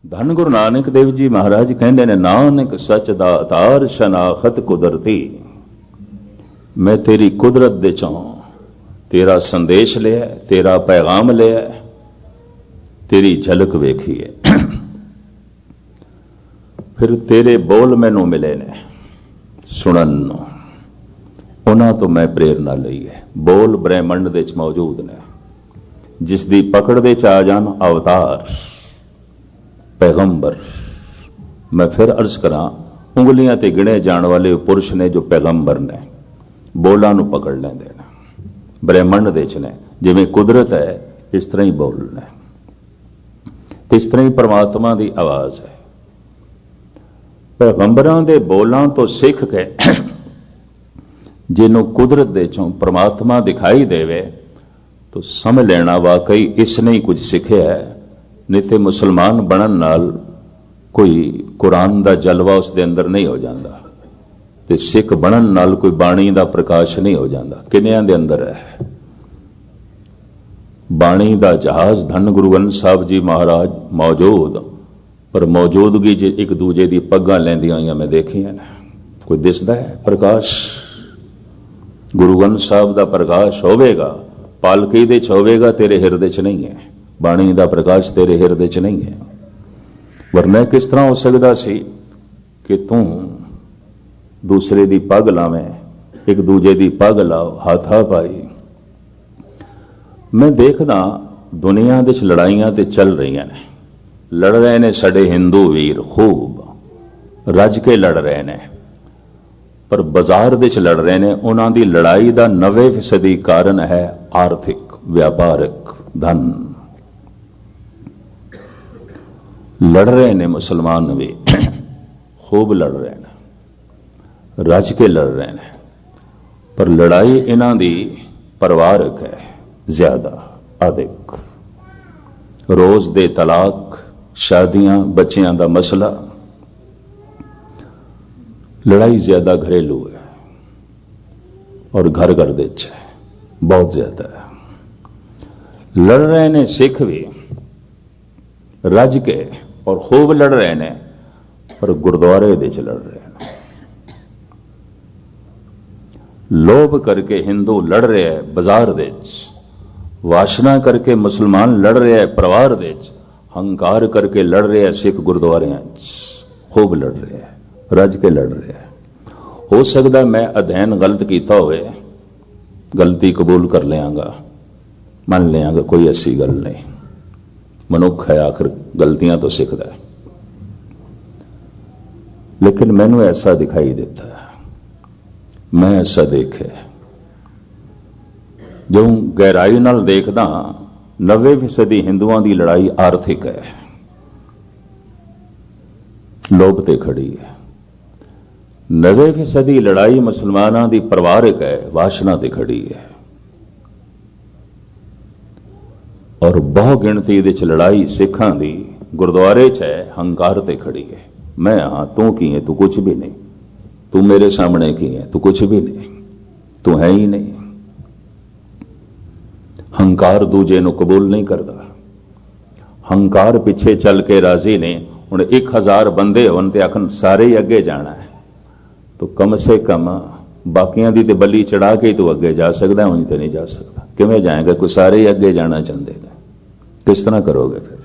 ਧੰਨ ਗੁਰੂ ਨਾਨਕ ਦੇਵ ਜੀ ਮਹਾਰਾਜ ਕਹਿੰਦੇ ਨੇ, ਨਾਨਕ ਸੱਚ ਦਾਤਾਰ ਸ਼ਨਾਖਤ ਕੁਦਰਤੀ। ਮੈਂ ਤੇਰੀ ਕੁਦਰਤ ਦੇ ਚੋਂ ਤੇਰਾ ਸੰਦੇਸ਼ ਲਿਆ, ਤੇਰਾ ਪੈਗਾਮ ਲਿਆ, ਤੇਰੀ ਝਲਕ ਵੇਖੀ ਹੈ। ਫਿਰ ਤੇਰੇ ਬੋਲ ਮੈਨੂੰ ਮਿਲੇ ਨੇ ਸੁਣਨ ਨੂੰ, ਉਹਨਾਂ ਤੋਂ ਮੈਂ ਪ੍ਰੇਰਨਾ ਲਈ ਹੈ। ਬੋਲ ਬ੍ਰਹਿਮੰਡ ਦੇ ਵਿੱਚ ਮੌਜੂਦ ਨੇ, ਜਿਸ ਦੀ ਪਕੜ ਦੇ ਚ ਆ ਜਾਣ ਅਵਤਾਰ ਪੈਗੰਬਰ। ਮੈਂ ਫਿਰ ਅਰਜ਼ ਕਰਾਂ, ਉਂਗਲੀਆਂ ਤੇ ਗਿਣੇ ਜਾਣ ਵਾਲੇ ਪੁਰਸ਼ ਨੇ ਜੋ ਪੈਗੰਬਰ ਨੇ, ਬੋਲਾਂ ਨੂੰ ਪਕੜ ਲੈਂਦੇ ਨੇ, ਬ੍ਰਹਿਮੰਡ ਦੇ ਚ ਨੇ। ਜਿਵੇਂ ਕੁਦਰਤ ਹੈ ਇਸ ਤਰ੍ਹਾਂ ਹੀ ਬੋਲ ਨੇ, ਇਸ ਤਰ੍ਹਾਂ ਹੀ ਪਰਮਾਤਮਾ ਦੀ ਆਵਾਜ਼ ਹੈ। ਪੈਗੰਬਰਾਂ ਦੇ ਬੋਲਾਂ ਤੋਂ ਸਿੱਖ ਕੇ ਜਿਹਨੂੰ ਕੁਦਰਤ ਦੇ ਚੋਂ ਪਰਮਾਤਮਾ ਦਿਖਾਈ ਦੇਵੇ ਤਾਂ ਸਮਝ ਲੈਣਾ ਵਾਕਈ ਇਸ ਨੇ ਹੀ ਕੁਝ ਸਿੱਖਿਆ ਹੈ। ਨਹੀਂ ਤੇ ਮੁਸਲਮਾਨ ਬਣਨ ਨਾਲ ਕੋਈ ਕੁਰਾਨ ਦਾ ਜਲਵਾ ਉਸ ਦੇ ਅੰਦਰ ਨਹੀਂ ਹੋ ਜਾਂਦਾ, ਤੇ ਸਿੱਖ ਬਣਨ ਨਾਲ ਕੋਈ ਬਾਣੀ ਦਾ ਪ੍ਰਕਾਸ਼ ਨਹੀਂ ਹੋ ਜਾਂਦਾ। ਕਿੰਨਿਆਂ ਦੇ ਅੰਦਰ ਹੈ ਬਾਣੀ ਦਾ ਜਹਾਜ਼। ਧੰਨ ਗੁਰੂ ਗ੍ਰੰਥ ਸਾਹਿਬ ਜੀ ਮਹਾਰਾਜ ਮੌਜੂਦ, ਪਰ ਮੌਜੂਦਗੀ ਜੇ ਇੱਕ ਦੂਜੇ ਦੀ ਪੱਗਾਂ ਲੈਂਦੀਆਂ ਹੋਈਆਂ ਮੈਂ ਦੇਖੀਆਂ ਨੇ। ਕੋਈ ਦਿਸਦਾ ਹੈ ਪ੍ਰਕਾਸ਼? ਗੁਰੂ ਗ੍ਰੰਥ ਸਾਹਿਬ ਦਾ ਪ੍ਰਕਾਸ਼ ਹੋਵੇਗਾ, ਪਾਲਕੀ ਦੇ ਚ ਹੋਵੇਗਾ, ਤੇਰੇ ਹਿਰਦੇ ਚ ਨਹੀਂ ਹੈ। ਬਾਣੀ ਦਾ ਪ੍ਰਕਾਸ਼ ਤੇਰੇ ਹਿਰਦੇ ਚ ਨਹੀਂ ਹੈ। ਵਰਨਾ ਕਿਸ ਤਰ੍ਹਾਂ ਹੋ ਸਕਦਾ ਸੀ ਕਿ ਤੂੰ ਦੂਸਰੇ ਦੀ ਪੱਗ ਲਾਵੇਂ, ਇੱਕ ਦੂਜੇ ਦੀ ਪੱਗ ਲਾਓ, ਹਾਥਾ ਪਾਈ। ਮੈਂ ਦੇਖਦਾ ਦੁਨੀਆ ਦੇ ਚ ਲੜਾਈਆਂ ਤੇ ਚੱਲ ਰਹੀਆਂ ਨੇ, ਲੜ ਰਹੇ ਨੇ ਸਾਡੇ ਹਿੰਦੂ ਵੀਰ, ਖੂਬ ਰੱਜ ਕੇ ਲੜ ਰਹੇ ਨੇ, ਪਰ ਬਾਜ਼ਾਰ ਦੇ ਚ ਲੜ ਰਹੇ ਨੇ। ਉਹਨਾਂ ਦੀ ਲੜਾਈ ਦਾ 90% ਕਾਰਨ ਹੈ ਆਰਥਿਕ, ਵਿਆਪਾਰਿਕ, ਧਨ। ਲੜ ਰਹੇ ਨੇ ਮੁਸਲਮਾਨ ਵੀ, ਖੂਬ ਲੜ ਰਹੇ ਨੇ, ਰੱਜ ਕੇ ਲੜ ਰਹੇ ਨੇ, ਪਰ ਲੜਾਈ ਇਹਨਾਂ ਦੀ ਪਰਿਵਾਰਕ ਹੈ ਜ਼ਿਆਦਾ, ਅਧਿਕ। ਰੋਜ਼ ਦੇ ਤਲਾਕ, ਸ਼ਾਦੀਆਂ, ਬੱਚਿਆਂ ਦਾ ਮਸਲਾ, ਲੜਾਈ ਜ਼ਿਆਦਾ ਘਰੇਲੂ ਹੈ ਔਰ ਘਰ ਘਰ ਦੇ ਵਿੱਚ ਹੈ, ਬਹੁਤ ਜ਼ਿਆਦਾ ਹੈ। ਲੜ ਰਹੇ ਨੇ ਸਿੱਖ ਵੀ ਰੱਜ ਕੇ ਔਰ ਖੂਬ ਲੜ ਰਹੇ ਨੇ, ਪਰ ਗੁਰਦੁਆਰੇ ਦੇ ਚ ਲੜ ਰਹੇ ਨੇ। ਲੋਭ ਕਰਕੇ ਹਿੰਦੂ ਲੜ ਰਿਹਾ ਹੈ ਬਾਜ਼ਾਰ ਦੇ ਚ, ਵਾਸ਼ਨਾ ਕਰਕੇ ਮੁਸਲਮਾਨ ਲੜ ਰਿਹਾ ਹੈ ਪਰਿਵਾਰ ਦੇ ਚ, ਹੰਕਾਰ ਕਰਕੇ ਲੜ ਰਿਹਾ ਸਿੱਖ ਗੁਰਦੁਆਰਿਆਂ ਚ, ਖੂਬ ਲੜ ਰਿਹਾ ਹੈ, ਰੱਜ ਕੇ ਲੜ ਰਿਹਾ ਹੈ। ਹੋ ਸਕਦਾ ਮੈਂ ਅਧਿਐਨ ਗਲਤ ਕੀਤਾ ਹੋਵੇ, ਗਲਤੀ ਕਬੂਲ ਕਰ ਲਿਆਂਗਾ, ਮੰਨ ਲਿਆਂਗਾ, ਕੋਈ ਐਸੀ ਗੱਲ ਨਹੀਂ। ਮਨੁੱਖ ਹੈ, ਆਖਰ ਗਲਤੀਆਂ ਤੋਂ ਸਿੱਖਦਾ ਹੈ। ਲੇਕਿਨ ਮੈਨੂੰ ਐਸਾ ਦਿਖਾਈ ਦਿੱਤਾ, ਮੈਂ ਐਸਾ ਦੇਖਿਆ, ਜੋ ਗਹਿਰਾਈ ਨਾਲ ਦੇਖਦਾ, 90% ਹਿੰਦੂਆਂ ਦੀ ਲੜਾਈ ਆਰਥਿਕ ਹੈ, ਲੋਭ ਤੇ ਖੜੀ ਹੈ। 90% ਲੜਾਈ ਮੁਸਲਮਾਨਾਂ ਦੀ ਪਰਿਵਾਰਕ ਹੈ, ਵਾਸ਼ਨਾ ਤੇ ਖੜੀ ਹੈ। ਔਰ ਬਹੁ ਗਿਣਤੀ ਦੇ ਚ ਲੜਾਈ ਸਿੱਖਾਂ ਦੀ ਗੁਰਦੁਆਰੇ ਚ ਹੈ, ਹੰਕਾਰ ਤੇ ਖੜੀ ਹੈ। ਮੈਂ ਹਾਂ, ਤੂੰ ਕੀ ਹੈ? ਤੂੰ ਕੁਛ ਵੀ ਨਹੀਂ। ਤੂੰ ਮੇਰੇ ਸਾਹਮਣੇ ਕੀ ਹੈ? ਤੂੰ ਕੁਛ ਵੀ ਨਹੀਂ, ਤੂੰ ਹੈ ਹੀ ਨਹੀਂ। ਹੰਕਾਰ ਦੂਜੇ ਨੂੰ ਕਬੂਲ ਨਹੀਂ ਕਰਦਾ। ਹੰਕਾਰ ਪਿੱਛੇ ਚੱਲ ਕੇ ਰਾਜ਼ੀ ਨੇ। ਹੁਣ 1000 ਬੰਦੇ ਹੋਣ ਤੇ ਆਖਣ ਸਾਰੇ ਹੀ ਅੱਗੇ ਜਾਣਾ ਹੈ, ਤੂੰ ਕਮ ਸੇ ਕਮ ਬਾਕੀਆਂ ਦੀ ਤੇ ਬੱਲੀ ਚੜਾ ਕੇ ਤੂੰ ਅੱਗੇ ਜਾ ਸਕਦਾ, ਉਂਝ ਤੇ ਨਹੀਂ ਜਾ ਸਕਦਾ। ਕਿਵੇਂ ਜਾਏਗਾ? ਕੋਈ ਸਾਰੇ ਹੀ ਅੱਗੇ ਜਾਣਾ ਚਾਹੁੰਦੇ ਨੇ, ਕਿਸ ਤਰ੍ਹਾਂ ਕਰੋਗੇ? ਫਿਰ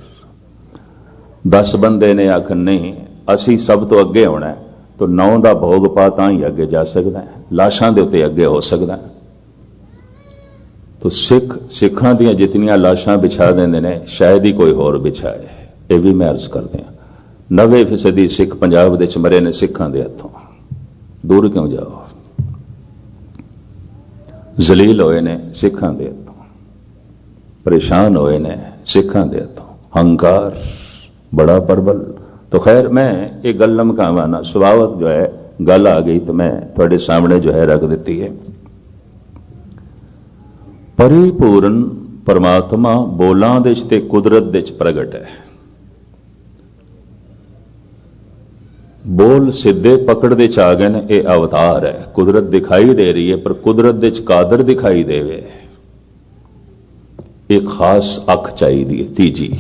10 ਬੰਦੇ ਨੇ ਆਖਣ ਨਹੀਂ ਅਸੀਂ ਸਭ ਤੋਂ ਅੱਗੇ ਹੋਣਾ, ਤਾਂ 9 ਦਾ ਭੋਗ ਪਾ ਤਾਂ ਹੀ ਅੱਗੇ ਜਾ ਸਕਦਾ, ਲਾਸ਼ਾਂ ਦੇ ਉੱਤੇ ਅੱਗੇ ਹੋ ਸਕਦਾ। ਤਾਂ ਸਿੱਖਾਂ ਦੀਆਂ ਜਿਤਨੀਆਂ ਲਾਸ਼ਾਂ ਵਿਛਾ ਦਿੰਦੇ ਨੇ, ਸ਼ਾਇਦ ਹੀ ਕੋਈ ਹੋਰ ਵਿਛਾਏ। ਇਹ ਵੀ ਮੈਂ ਅਰਜ਼ ਕਰਦੇ ਹਾਂ, 90% ਸਿੱਖ ਪੰਜਾਬ ਦੇ ਚ ਮਰੇ ਨੇ ਸਿੱਖਾਂ ਦੇ ਹੱਥੋਂ। ਦੂਰ ਕਿਉਂ ਜਾਓ? ਜ਼ਲੀਲ ਹੋਏ ਨੇ ਸਿੱਖਾਂ ਦੇ ਹੱਥੋਂ, ਪਰੇਸ਼ਾਨ ਹੋਏ ਨੇ ਸਿੱਖਾਂ ਦੇ ਹੱਥੋਂ। ਹੰਕਾਰ ਬੜਾ ਪ੍ਰਬਲ। तो खैर मैं ये गल लमकावा ना, सुभावक जो है गल आ गई तो मैं थोड़े सामने जो है रख देती है। परिपूर्ण परमात्मा बोलां दे च ते कुदरत दे च प्रगट है। बोल सीधे पकड़ दे च आ गए ने, ये अवतार है। कुदरत दिखाई दे रही है, पर कुदरत दे च कादर दिखाई देवे, एक खास अख चाहिए तीजी।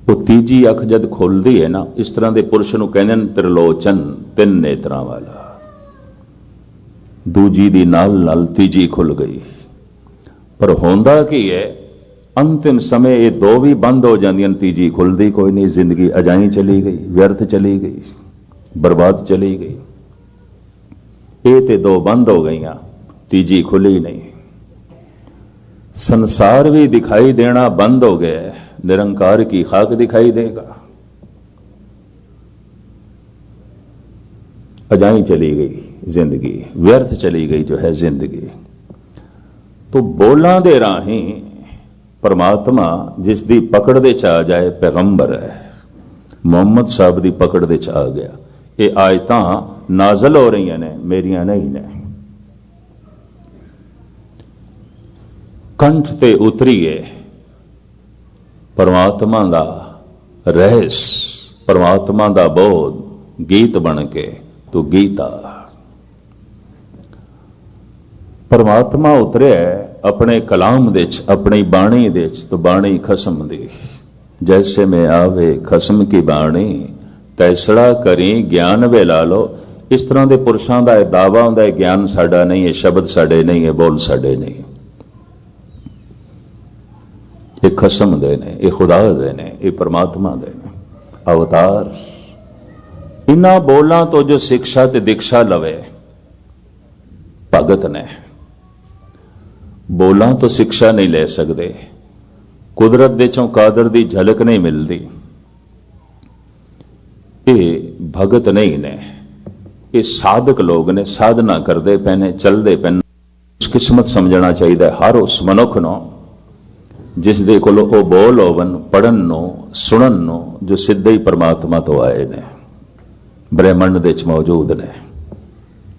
वो तीजी अख जद खुलती है ना, इस तरह के पुरुष नूं कहंदे ने त्रिलोचन, तीन नेत्रां वाला। दूजी दी नाल नाल तीजी खुल गई। पर होंदा की है, अंतिम समय ये दो भी बंद हो जांदियां, तीजी खुलदी कोई नहीं। जिंदगी अजाई चली गई, व्यर्थ चली गई, बर्बाद चली गई। ये ते दो बंद हो गई, तीजी खुली नहीं। संसार भी दिखाई देना बंद हो गया, निरंकार की खाक दिखाई देगा। अजाई चली गई जिंदगी, व्यर्थ चली गई जो है जिंदगी। तो बोलां दे राही परमात्मा जिस दी पकड़ दे च आ जाए, पैगंबर है मुहम्मद साहब दी पकड़ दे च आ गया। ये आयतां नाजल हो रही ने, मेरियां नहीं ने। कंठ ते उतरीए परमात्मा दा रहस, परमात्मा दा बोध गीत बन के, तो गीता परमात्मा उतरिया अपने कलाम दे च, अपनी बाणी दे च, तो बाणी खसम दी। जैसे में आवे खसम की बाणी, तैसड़ा करी ज्ञान वे ला लो। इस तरह के पुरुषों का दावा होंदा है, ज्ञान साडा नहीं है, शब्द साडे नहीं है, बोल साडे नहीं। ये खसम दे ने, ये खुदा दे ने, ये परमात्मा दे ने अवतार। इन्हां बोलां तो जो शिक्षा ते दीक्षा लवे भगत ने, बोलां तो शिक्षा नहीं ले सकते। कुदरत दे चों कादर दी झलक नहीं मिलती। ये भगत नहीं ने, ये साधक लोग ने, साधना करते पे ने, चलते पे ने। किस्मत समझना चाहिए हर उस मनुख नो जिस दे कोल ओ बोल होवन, पढ़न नो, सुनन नो, जो सिद्धे ही परमात्मा तो आए ने, ब्रह्मंड दे च मौजूद ने,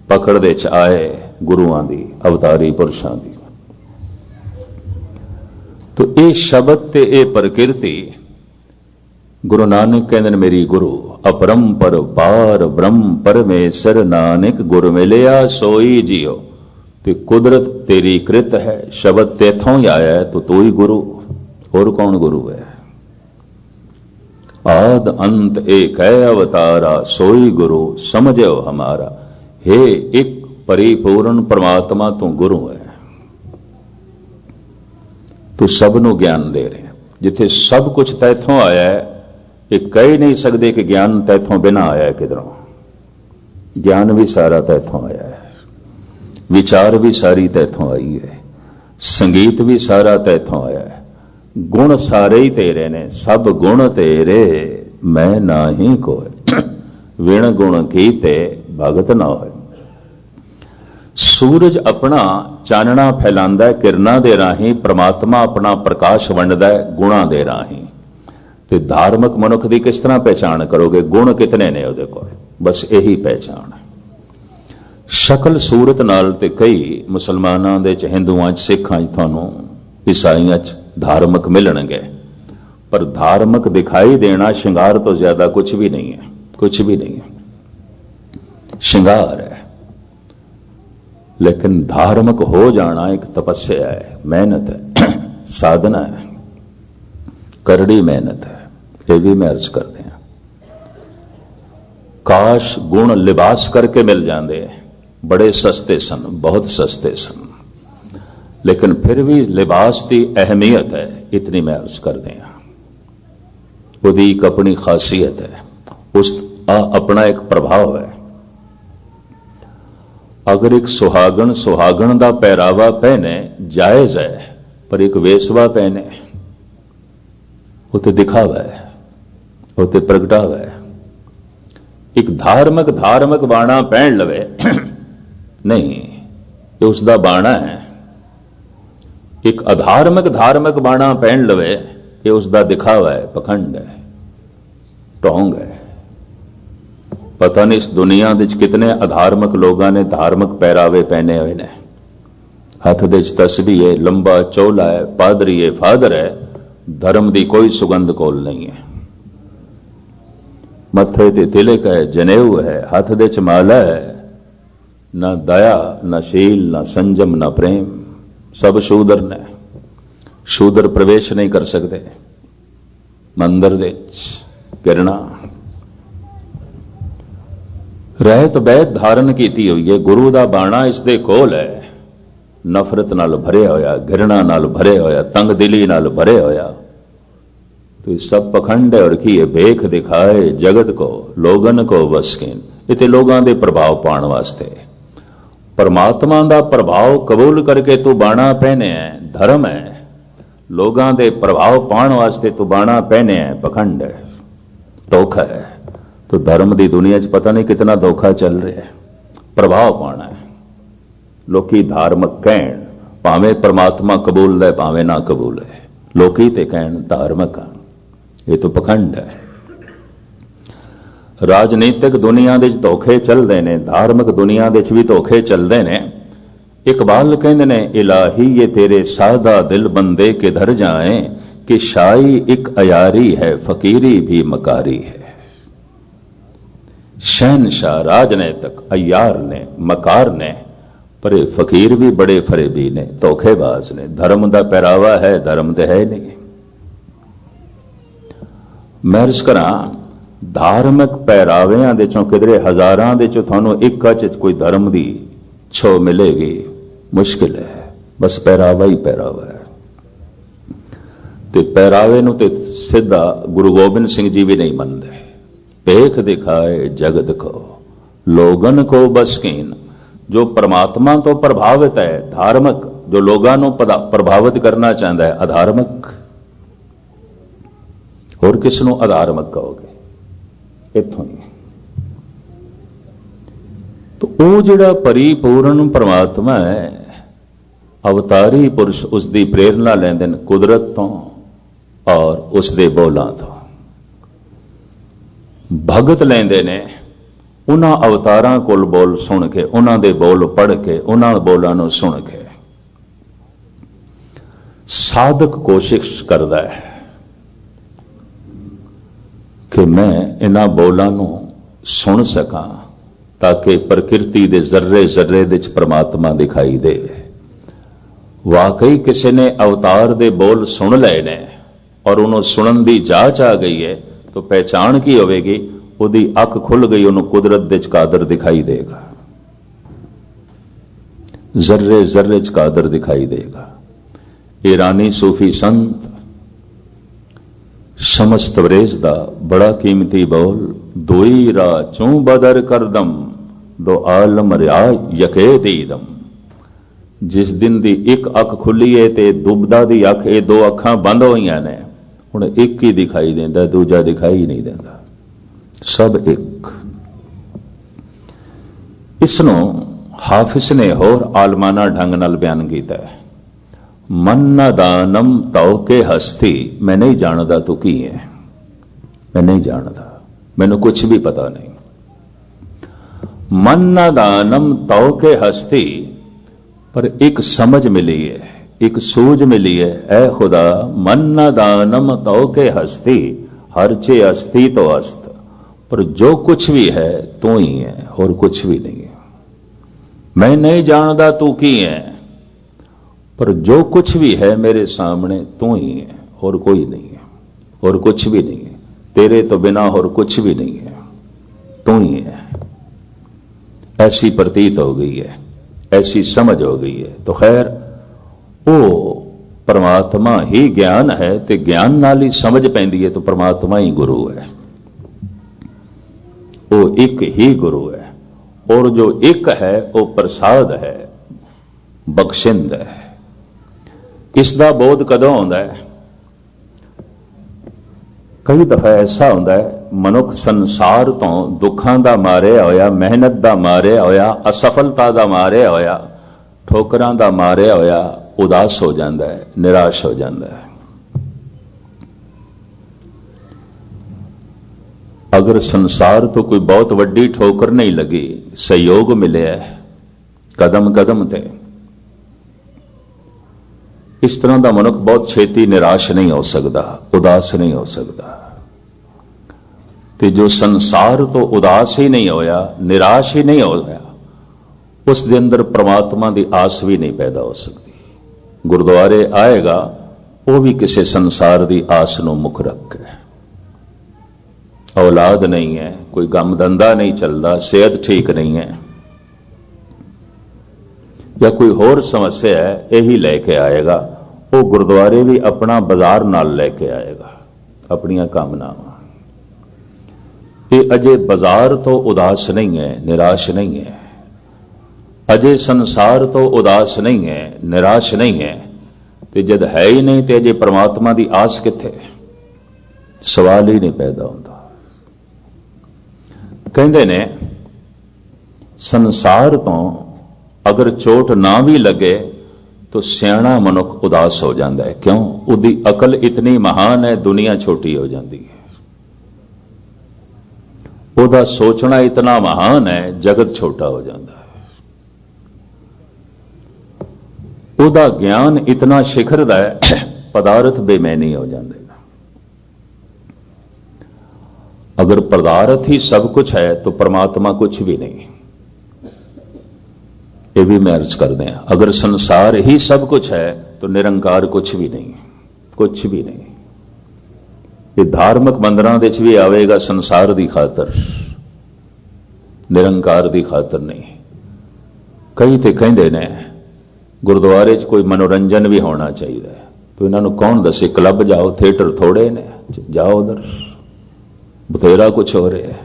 पकड़ दे च आए गुरुआं दी, अवतारी पुरुषां दी। तो ये शब्द ते ये प्रकृति, गुरु नानक कहंदे ने मेरी गुरु अपरंपर पार ब्रह्म परमेश्वर नानक गुर मिलिया सोई जियो। ते कुदरत तेरी कृत है, शब्द तेथों ही आया है, तो तू ही गुरु, और कौन गुरु है। आद अंत एक है अवतारा, सोई गुरु समझो हमारा। हे एक परिपूर्ण परमात्मा तू गुरु है। तू सबनों ज्ञान दे रहे हैं। जिथे सब कुछ तैथों आया है, ये कह ही नहीं सकते कि ज्ञान तैथों बिना आया है किधरों। ज्ञान भी सारा तैथों आया है, विचार भी सारी तैथों आई है, संगीत भी सारा तैथों आया है। गुण सारे ही तेरे ने, सब गुण तेरे मैं ना ही कोय। विण गुण कीते भगत ना होए। सूरज अपना चानना फैलांदा है किरणा दे राही, परमात्मा अपना प्रकाश वंडदा है गुणा दे राही। ते धार्मिक मनुख की किस तरह पहचान करोगे? गुण कितने ने उहदे कोल, बस यही पहचान है। शक्ल सूरत नाल ते कई मुसलमानां दे च, हिंदुआं च, सिखां च, तुहानूं ईसाइयां च धार्मिक मिलणगे, पर धार्मिक दिखाई देना श्रृंगार तो ज्यादा कुछ भी नहीं है, कुछ भी नहीं है, श्रृंगार है। लेकिन धार्मिक हो जाना एक तपस्या है, मेहनत है, साधना है, करड़ी मेहनत है। ये भी मैं अर्ज करते हैं। काश गुण लिबास करके मिल जाते, बड़े सस्ते सन, बहुत सस्ते सन, लेकिन फिर भी लिबास की अहमियत है, इतनी मैं अर्ज कर दें। उसकी एक अपनी खासियत है, उसका अपना एक प्रभाव है। अगर एक सुहागन सुहागन का पहरावा पहने जायज है, पर एक वेसवा पहने उते दिखावा है, उते प्रगटावा है। एक धार्मिक धार्मिक बाणा पहन लवे नहीं, ये उसका बाणा है। एक अधार्मिक धार्मिक बाणा पहन लवे, ये उसका दिखावा है, पखंड है, ढोंग है। पता नहीं इस दुनिया में कितने अधार्मिक लोगों ने धार्मिक पहरावे पहने हुए ने। हाथ दे तस्बीह है, लंबा चौला है, पादरी है, फादर है, धर्म की कोई सुगंध कोल नहीं है। मथे ते तिलक है, जनेऊ है, हाथ दे माला है, ना दया, ना शील, ना संजम, ना प्रेम। सब शूदर ने, शूदर प्रवेश नहीं कर सकते। ਮੰਦਰ ਦੇ ਕਿਰਣਾ ਰਹਿਤ ਬੈਤ ਧਾਰਨ ਕੀਤੀ ਹੋਈ ਹੈ। ਗੁਰੂ ਦਾ ਬਾਣਾ ਇਸ ਦੇ ਕੋਲ ਹੈ। ਨਫ਼ਰਤ ਨਾਲ ਭਰਿਆ ਹੋਇਆ, ਘਿਰਣਾ ਨਾਲ ਭਰਿਆ ਹੋਇਆ, ਤੰਗ ਦਿਲੀ ਨਾਲ ਭਰਿਆ ਹੋਇਆ। तो सब पखंड है और की है भेख दिखाए जगत को लोगन को वसकीन। इतने लोगों के प्रभाव पाने वास्ते परमात्मा का प्रभाव कबूल करके तू बाणा पहने है, धर्म है। लोगों के प्रभाव पाने वास्ते तू बाणा पहने है, पखंड है, धोखा है। तो धर्म की दुनिया च पता नहीं कितना धोखा चल रहा है। प्रभाव पाना है, लोकी धार्मिक कहण भावें परमात्मा कबूल है भावें ना कबूल है, लोकी ते कहण धार्मिक है। ये तो पखंड है। राजनीतिक दुनिया दे धोखे चलते हैं, धार्मिक दुनिया दे भी धोखे चलते हैं। इकबाल कहते ने इलाही ये तेरे सादा दिल बंदे किधर जाए कि शाही एक अयारी है फकीरी भी मकारी है। शहनशाह राजनीतिक अयार ने मकार ने पर फकीर भी बड़े फरेबी ने, धोखेबाज ने। धर्म का पहरावा है, धर्म तो है नहीं। मैं अर्ज करा धार्मिक पहरावियां दे चों किधरे हजारां दे चों थानू एक च कोई धर्म की छो मिलेगी, मुश्किल है। बस पहरावा ही पहरावा है। ते पहरावे नू ते सीधा गुरु गोबिंद सिंह जी भी नहीं मनते। भेख दिखाए जगत को लोगन को बसकीन। जो परमात्मा तो प्रभावित है धार्मिक, जो लोगों को प्रभावित करना चाहता है अधार्मिक। और किसनों अधार्मिक कहोगे? इत्थों ही। तो वो जिहड़ा परिपूर्ण परमात्मा है, अवतारी पुरुष उसकी प्रेरणा लेंदे ने कुदरत तो और उसके बोलों तो। भगत लेंदे ने उन्हां अवतारां कोल बोल सुन के, उन्हां दे बोल पढ़ के, उन्हां बोलों नूं सुन के। साधक कोशिश करता है कि मैं इन्हां बोलों नूं सुन सकां ताकि प्रकृति दे जर्रे जर्रे दे परमात्मा दिखाई दे। वाकई किसी ने अवतार दे बोल सुन लए ने और उन्होंने सुनन दी जांच आ गई है तो पहचान की होगी? उहदी अख खुल गई, उन्होंने कुदरत दे कादर दिखाई देगा, जर्रे जर्रे च कादर दिखाई देगा। ईरानी सूफी संत समस्त वरेज दा बड़ा कीमती बोल, दोई रा चूं बदर करदम दो आलम रिया यके दीदम। जिस दिन दी एक अख खुली है ते दुबदा दी अख, ये दो अखां बंद हुई ने, हुण एक ही दिखाई देंदा, दूजा दिखाई नहीं देंदा, सब एक। इसनों हाफिज ने होर आलमाना ढंग नाल बयान किया है। मन न दानम तौ के हस्ती। मैं नहीं जानता तू की है, मैं नहीं जानता, मैनू कुछ भी पता नहीं। मन न दानम तौ के हस्ती, पर एक समझ मिली है, एक सूझ मिली है। ऐ खुदा मन न दानम तौ के हस्ती, हर चे हस्ती तो हस्त। पर जो कुछ भी है तू ही है और कुछ भी नहीं है। मैं नहीं जानता तू की है, पर जो कुछ भी है मेरे सामने तू ही है और कोई नहीं है और कुछ भी नहीं है। तेरे तो बिना और कुछ भी नहीं है, तू ही है। ऐसी प्रतीत हो गई है, ऐसी समझ हो गई है। तो खैर वो परमात्मा ही ज्ञान है, तो ज्ञान नाल ही समझ पैंदी है। तो परमात्मा ही गुरु है, वो एक ही गुरु है। और जो एक है वो प्रसाद है, बख्शिंद है। इसका बोध कदों होता है? कई दफा ऐसा होता है मनुख संसार तो दुखों का मारिया होया, मेहनत का मारिया होया, असफलता का मारिया होया, ठोकरां का मारिया होया उदास हो जाता है, निराश हो जाता है। अगर संसार तो कोई बहुत वड्डी ठोकर नहीं लगी, सहयोग मिले कदम कदम ते, इस तरह का मनुख बहुत छेती निराश नहीं हो सकता, उदास नहीं हो सकता। तो जो संसार तो उदास ही नहीं होया, निराश ही नहीं होया, उस दे अंदर परमात्मा की आस भी नहीं पैदा हो सकती। गुरुद्वारे आएगा वो भी किसी संसार की आस नूं मुख रख के। औलाद नहीं है, कोई गम धंधा नहीं चलता, सेहत ठीक नहीं है, या कोई होर समस्या है, यही लैके आएगा। वो गुरुद्वारे भी अपना बाजार नाल लैके आएगा, अपनियां कामनावां। ये अजे बाजार तो उदास नहीं है, निराश नहीं है, अजे संसार तो उदास नहीं है, निराश नहीं है, तो जद है ही नहीं तो अजे परमात्मा की आस किथे? सवाल ही नहीं पैदा होता। कहते ने संसार तो अगर चोट ना भी लगे तो सियाणा मनुख उदास हो जाता है। क्यों? उसकी अकल इतनी महान है, दुनिया छोटी हो जाती है। ਉਹਦਾ सोचना इतना महान है, जगत छोटा हो जाता है। ਉਹਦਾ ज्ञान इतना शिखर दा है, पदार्थ बेमैनी हो जाते। अगर पदार्थ ही सब कुछ है तो परमात्मा कुछ भी नहीं। ये भी मैं अर्ज कर दें, अगर संसार ही सब कुछ है तो निरंकार कुछ भी नहीं, कुछ भी नहीं। ये धार्मिक मंदिरां दे भी आवेगा संसार की खातर, निरंकार की खातर नहीं। कई तो कहते ने गुरुद्वारे च कोई मनोरंजन भी होना चाहिए, तो इन्होंने कौन दसे? क्लब जाओ, थिएटर थोड़े ने, जाओ उधर, बथेरा कुछ हो रहा है।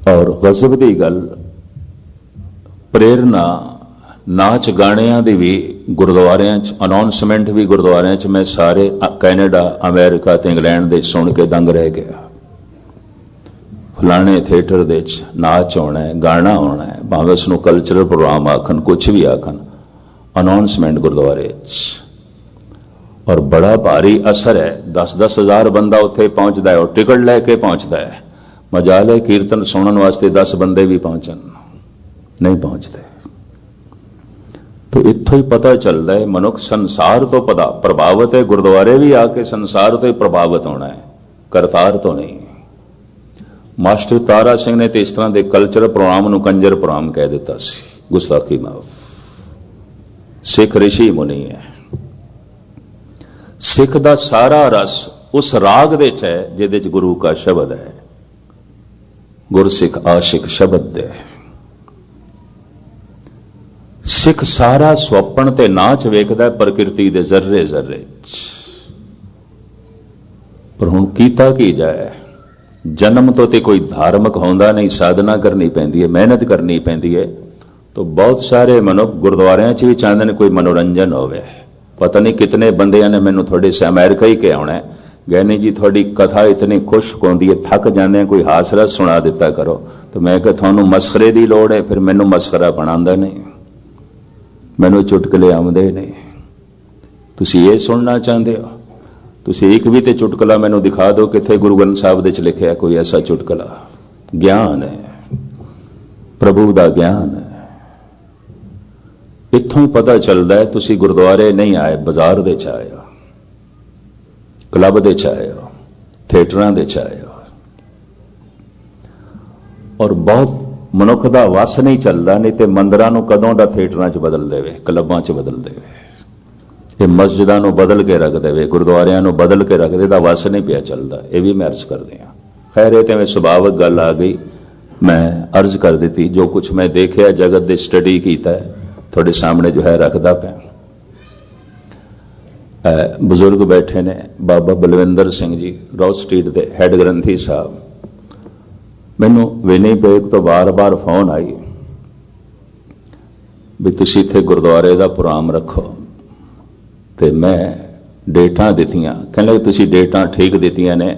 और गजब की गल, प्रेरणा नाच गाणियां दी भी गुरुद्वारियां च, अनाउंसमेंट भी गुरुद्वारियां च, मैं सारे कैनेडा, अमेरिका ते इंग्लैंड दे सुन के दंग रह गया। फलाने थिएटर दे च नाच होना है, गाना होना है, भावें उसनूं कल्चरल प्रोग्राम आखन, कुछ भी आखन, अनाउंसमेंट गुरुद्वारे च। और बड़ा भारी असर है। 10-10 हज़ार बंदा उत्थे पहुंचता है और टिकट लैके पहुंचता है। मजाल है कीर्तन सुनने वास्ते 10 बंदे भी पहुंचन, नहीं पहुंचते। तो इत्थों ही पता चलता है मनुख संसार तो प्रभावित है। गुरुद्वारे भी आके संसार तो ही प्रभावित होना है, करतार तो नहीं। मास्टर तारा सिंह ने तो इस तरह के कल्चरल प्रोग्राम नूं कंजर प्रोग्राम कह दिता सी, गुस्ताखी माफ। सिख ऋषि मुनि है। सिख दा सारा रस उस राग दे च है जिहदे च गुरु का शब्द है। गुरसिख आशिक शब्द दे। सिख सारा स्वप्न ते नाच वेखदा प्रकृति दे जर्रे जर्रे च। पर हुण कीता की जाए? जन्म तो ते कोई धार्मिक होंदा नहीं, साधना करनी पैंदी है, मेहनत करनी पैंदी है। तो बहुत सारे मनुख गुरुद्वारियां च भी चाहते हैं कोई मनोरंजन होवे। पता नहीं कितने बंदियां ने मैनूं थोड़े से अमेरिका ही के आउणा है, गैनी जी थोड़ी कथा इतनी खुश्क होंदी है, थक जाते हैं, कोई हासरस सुना दिता करो। तो मैं कहा थानू मस्खरे की लोड़ है, फिर मैनू मस्खरा बनांदा नहीं, मैनू चुटकले आउंदे नहीं। तुसीं ये सुनना चाहते हो? तुसीं एक भी तो चुटकला मैनू दिखा दो किथे गुरु ग्रंथ साहिब दे च लिखिआ कोई ऐसा चुटकला। ज्ञान है, प्रभु का ज्ञान है। इत्थों ही पता चलता है तुसीं गुरुद्वारे नहीं आए, बाजार दे च आए हो, क्लब दे च आए हो, थिएटरां दे च आए हो। और बहुत मनुख का वस नहीं चलता, नहीं तो मंदिरां नूं कदों दा थिएटरां च बदल देवे, क्लबां च बदल देवे, ये मस्जिदां नूं बदल के रख देवे, गुरुद्वारियां नूं बदल के रख दे, दा वस नहीं पिया चलता। ये भी मैं अर्ज कर दिया। खैर ये तो मैं सुभाविक गल आ गई, मैं अर्ज कर दी। जो कुछ मैं देखिया जगत दे स्टडी कीता है थोड़े सामने जो है रखदा पिया। बुजुर्ग बैठे ने, बाबा बलविंदर सिंह जी रोज स्ट्रीट के हैड ग्रंथी साहब। मैनू विनीपेग तो बार बार फोन आई भी तुसीं इत्थे गुरुद्वारे का प्रोग्राम रखो, तो मैं डेटा दित्तियां। कहने लगे तुसीं डेटा ठीक दित्तियां ने,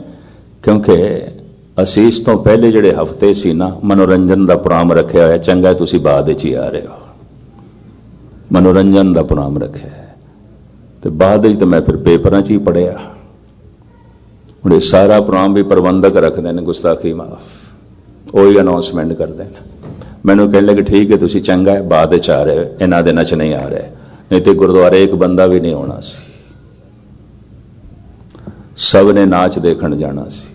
क्योंकि असीं इस तो पहले जिहड़े हफ्ते सी ना मनोरंजन का प्रोग्राम रखिया होया, चंगा तुसीं बाद विच ही आ रहे हो, मनोरंजन का प्रोग्राम रखे। तो बाद तो मैं फिर पेपरां च ही पढ़िया। हुण ये सारा प्रोग्राम भी प्रबंधक रखते हैं, गुस्ताखी माफ, वही अनाउंसमेंट करते हैं। मैनू कहने लगे ठीक है तुसीं चंगा है बाद विच आ रहे हो, इन्हां दिनां च नहीं आ रहे, नहीं तो गुरुद्वारे एक बंदा भी नहीं होना सी। सब ने नाच देखण जाना सी,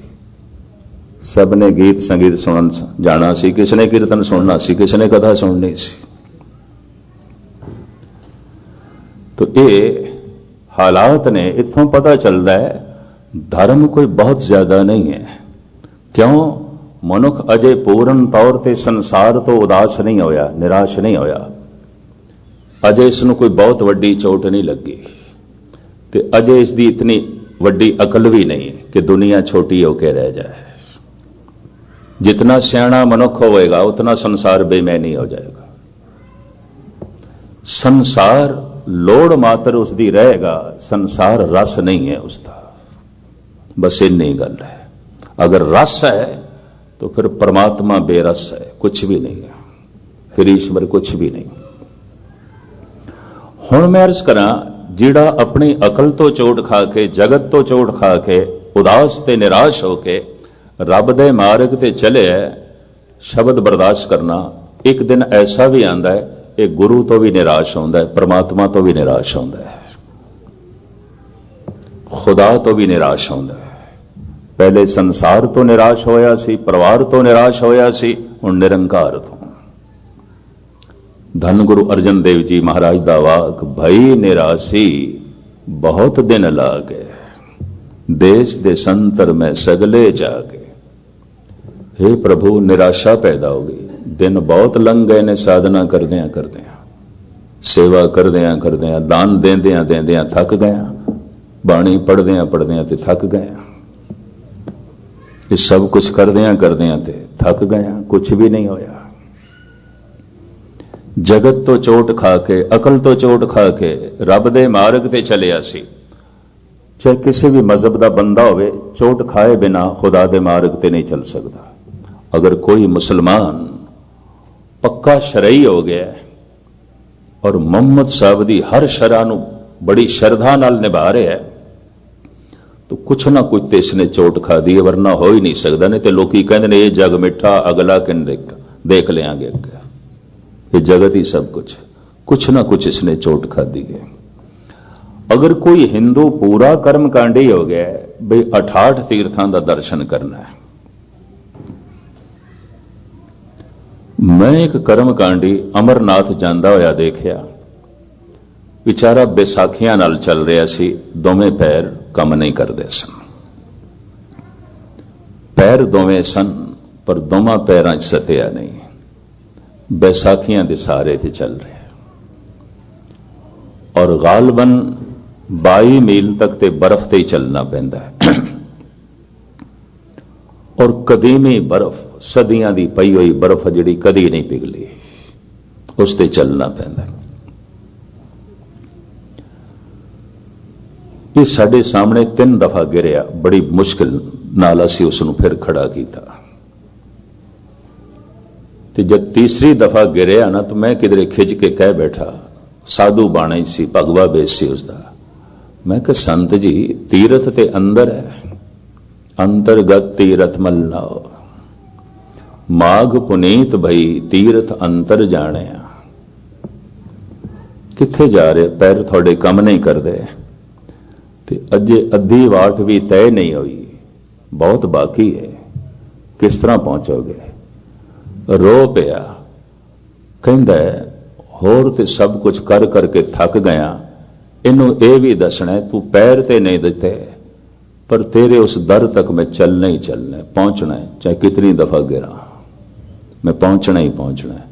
सब ने गीत संगीत सुनन जाना सी, किसने कीर्तन सुनना सी, किसने कथा सुननी सी। तो ये हालात ने, इत्थों पता चलता है धर्म कोई बहुत ज्यादा नहीं है। क्यों? मनुख अजे पूर्ण तौर ते संसार तो उदास नहीं होया, निराश नहीं होया। अजे इसनूं कोई बहुत वड्डी चोट नहीं लगी ते अजे इसकी इतनी वड्डी अकल भी नहीं है कि दुनिया छोटी होकर रह जाए। जितना सियाणा मनुख होएगा उतना संसार बेमैनी हो जाएगा। संसार लोड़ मात्र उसकी रहेगा, संसार रस नहीं है उसका। बस इन्नी गल है। अगर रस है तो फिर परमात्मा बेरस है, कुछ भी नहीं है, फिर ईश्वर कुछ भी नहीं। हुण मैं अर्ज करा, जिहड़ा अपनी अकल तो चोट खा के, जगत तो चोट खा के, उदास ते निराश होके रब दे मार्ग ते चले, शब्द बर्दाश्त करना, एक दिन ऐसा भी आंदा है, एक गुरु तो भी निराश होंदा है, परमात्मा तो भी निराश होंदा है, खुदा तो भी निराश होंदा है। पहले संसार तो निराश होया सी, परिवार तो निराश होया सी, हुण निरंकार तो। धन गुरु अर्जन देव जी महाराज दा वाक, भई निराशी बहुत दिन लागे, देश दे संतर में सगले जागे। हे प्रभु, निराशा पैदा हो गई, दिन बहुत लंघ गए ने साधना करदियां करदियां, सेवा करदियां करदियां, दान देंदियां देंदियां थक गया, बाणी पढ़दियां पढ़दियां ते थक गया, ये सब कुछ करदियां करदियां ते थक गया, कुछ भी नहीं होया। जगत तो चोट खा के, अकल तो चोट खा के रब दे मार्ग ते चलिया सी। चाहे किसी भी मजहब का बंदा होवे, चोट खाए बिना खुदा दे मार्ग ते नहीं चल सकता। अगर कोई मुसलमान पक्का शरई हो गया और मुहम्मद साहब दी हर शरह नूं बड़ी श्रद्धा नाल निभा रहा है, तो कुछ ना कुछ तो इसने चोट खा दी है, वरना हो ही नहीं सकता। नहीं तो लोग कहते हैं ये जग मिठा, अगला किन देख लेंगे अगे, ये जगत ही सब कुछ ना कुछ इसने चोट खा दी है। अगर कोई हिंदू पूरा कर्मकांडी हो गया भाई 68 तीर्थां दा दर्शन करना है, मैं एक कर्मकांडी अमरनाथ जांदा होया देखिया, बेचारा बैसाखियां नाल चल रहा सी, दोवें पैर काम नहीं करते सन, पैर दोवें सन पर दोवां पैरां च सतिया नहीं, बैसाखियां दे सहारे ते चल रहे और गालबन 22 मील तक ते बर्फ ते ही चलना पैंदा है और कदीमी बर्फ, सदियां दी पई हुई बर्फ जिहड़ी कदी नहीं पिघली, उस ते चलना पैंदा। ये साडे सामने 3 दफा गिरिया, बड़ी मुश्किल नाल असीं उसनूं फिर खड़ा कीता ते जब तीसरी दफा गिरिया ना तो मैं किधरे खिंच के कह बैठा, साधु बाणे सी, भगवा बेस सी उसदा, मैं कहा संत जी तीरथ ते अंदर है, अंतरगत तीरथ मलनाओ, माघ पुनीत भई तीरथ अंतर जाने, किथे जा रहे, पैर थोड़े कम नहीं करते ते अजे अद्धी वाट भी तय नहीं हुई, बहुत बाकी है, किस तरह पहुंचोगे। रो पिया, कहंदा होर ते सब कुछ कर करके थक गया, इनू ये भी दसना तू पैर ते नहीं दिते पर तेरे उस दर तक मैं चलना ही चलना है, पहुंचना है, चाहे कितनी दफा गिरा मैं पहुंचना ही पहुंचना है।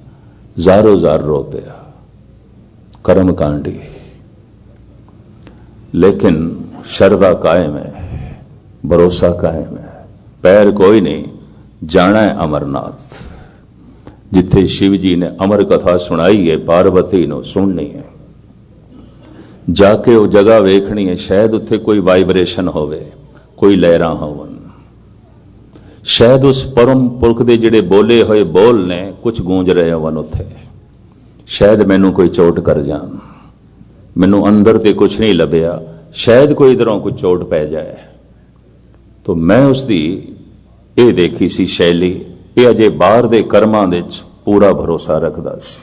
जारो जार रो पिया, कर्मकांडी, लेकिन श्रद्धा कायम है, भरोसा कायम है, पैर कोई नहीं, जाना है अमरनाथ, जिथे शिव जी ने अमर कथा सुनाई है, पार्वती नूं सुननी है, जाके वो जगह वेखनी है, शायद उत्थे कोई वाइब्रेशन होवे, कोई लहरां होवन, शायद उस परम पुरख दे जिहड़े बोले हुए बोल ने कुछ गूंज रहे होवन उत्थे, शायद मैनू कोई चोट कर जान, मैनू अंदर ते कुछ नहीं लभ्या, शायद कोई इधरों कुछ चोट पै जाए। तो मैं उसकी ये देखी सी शैली, ये अजे बाहर दे कर्मां दे पूरा भरोसा रखदा सी,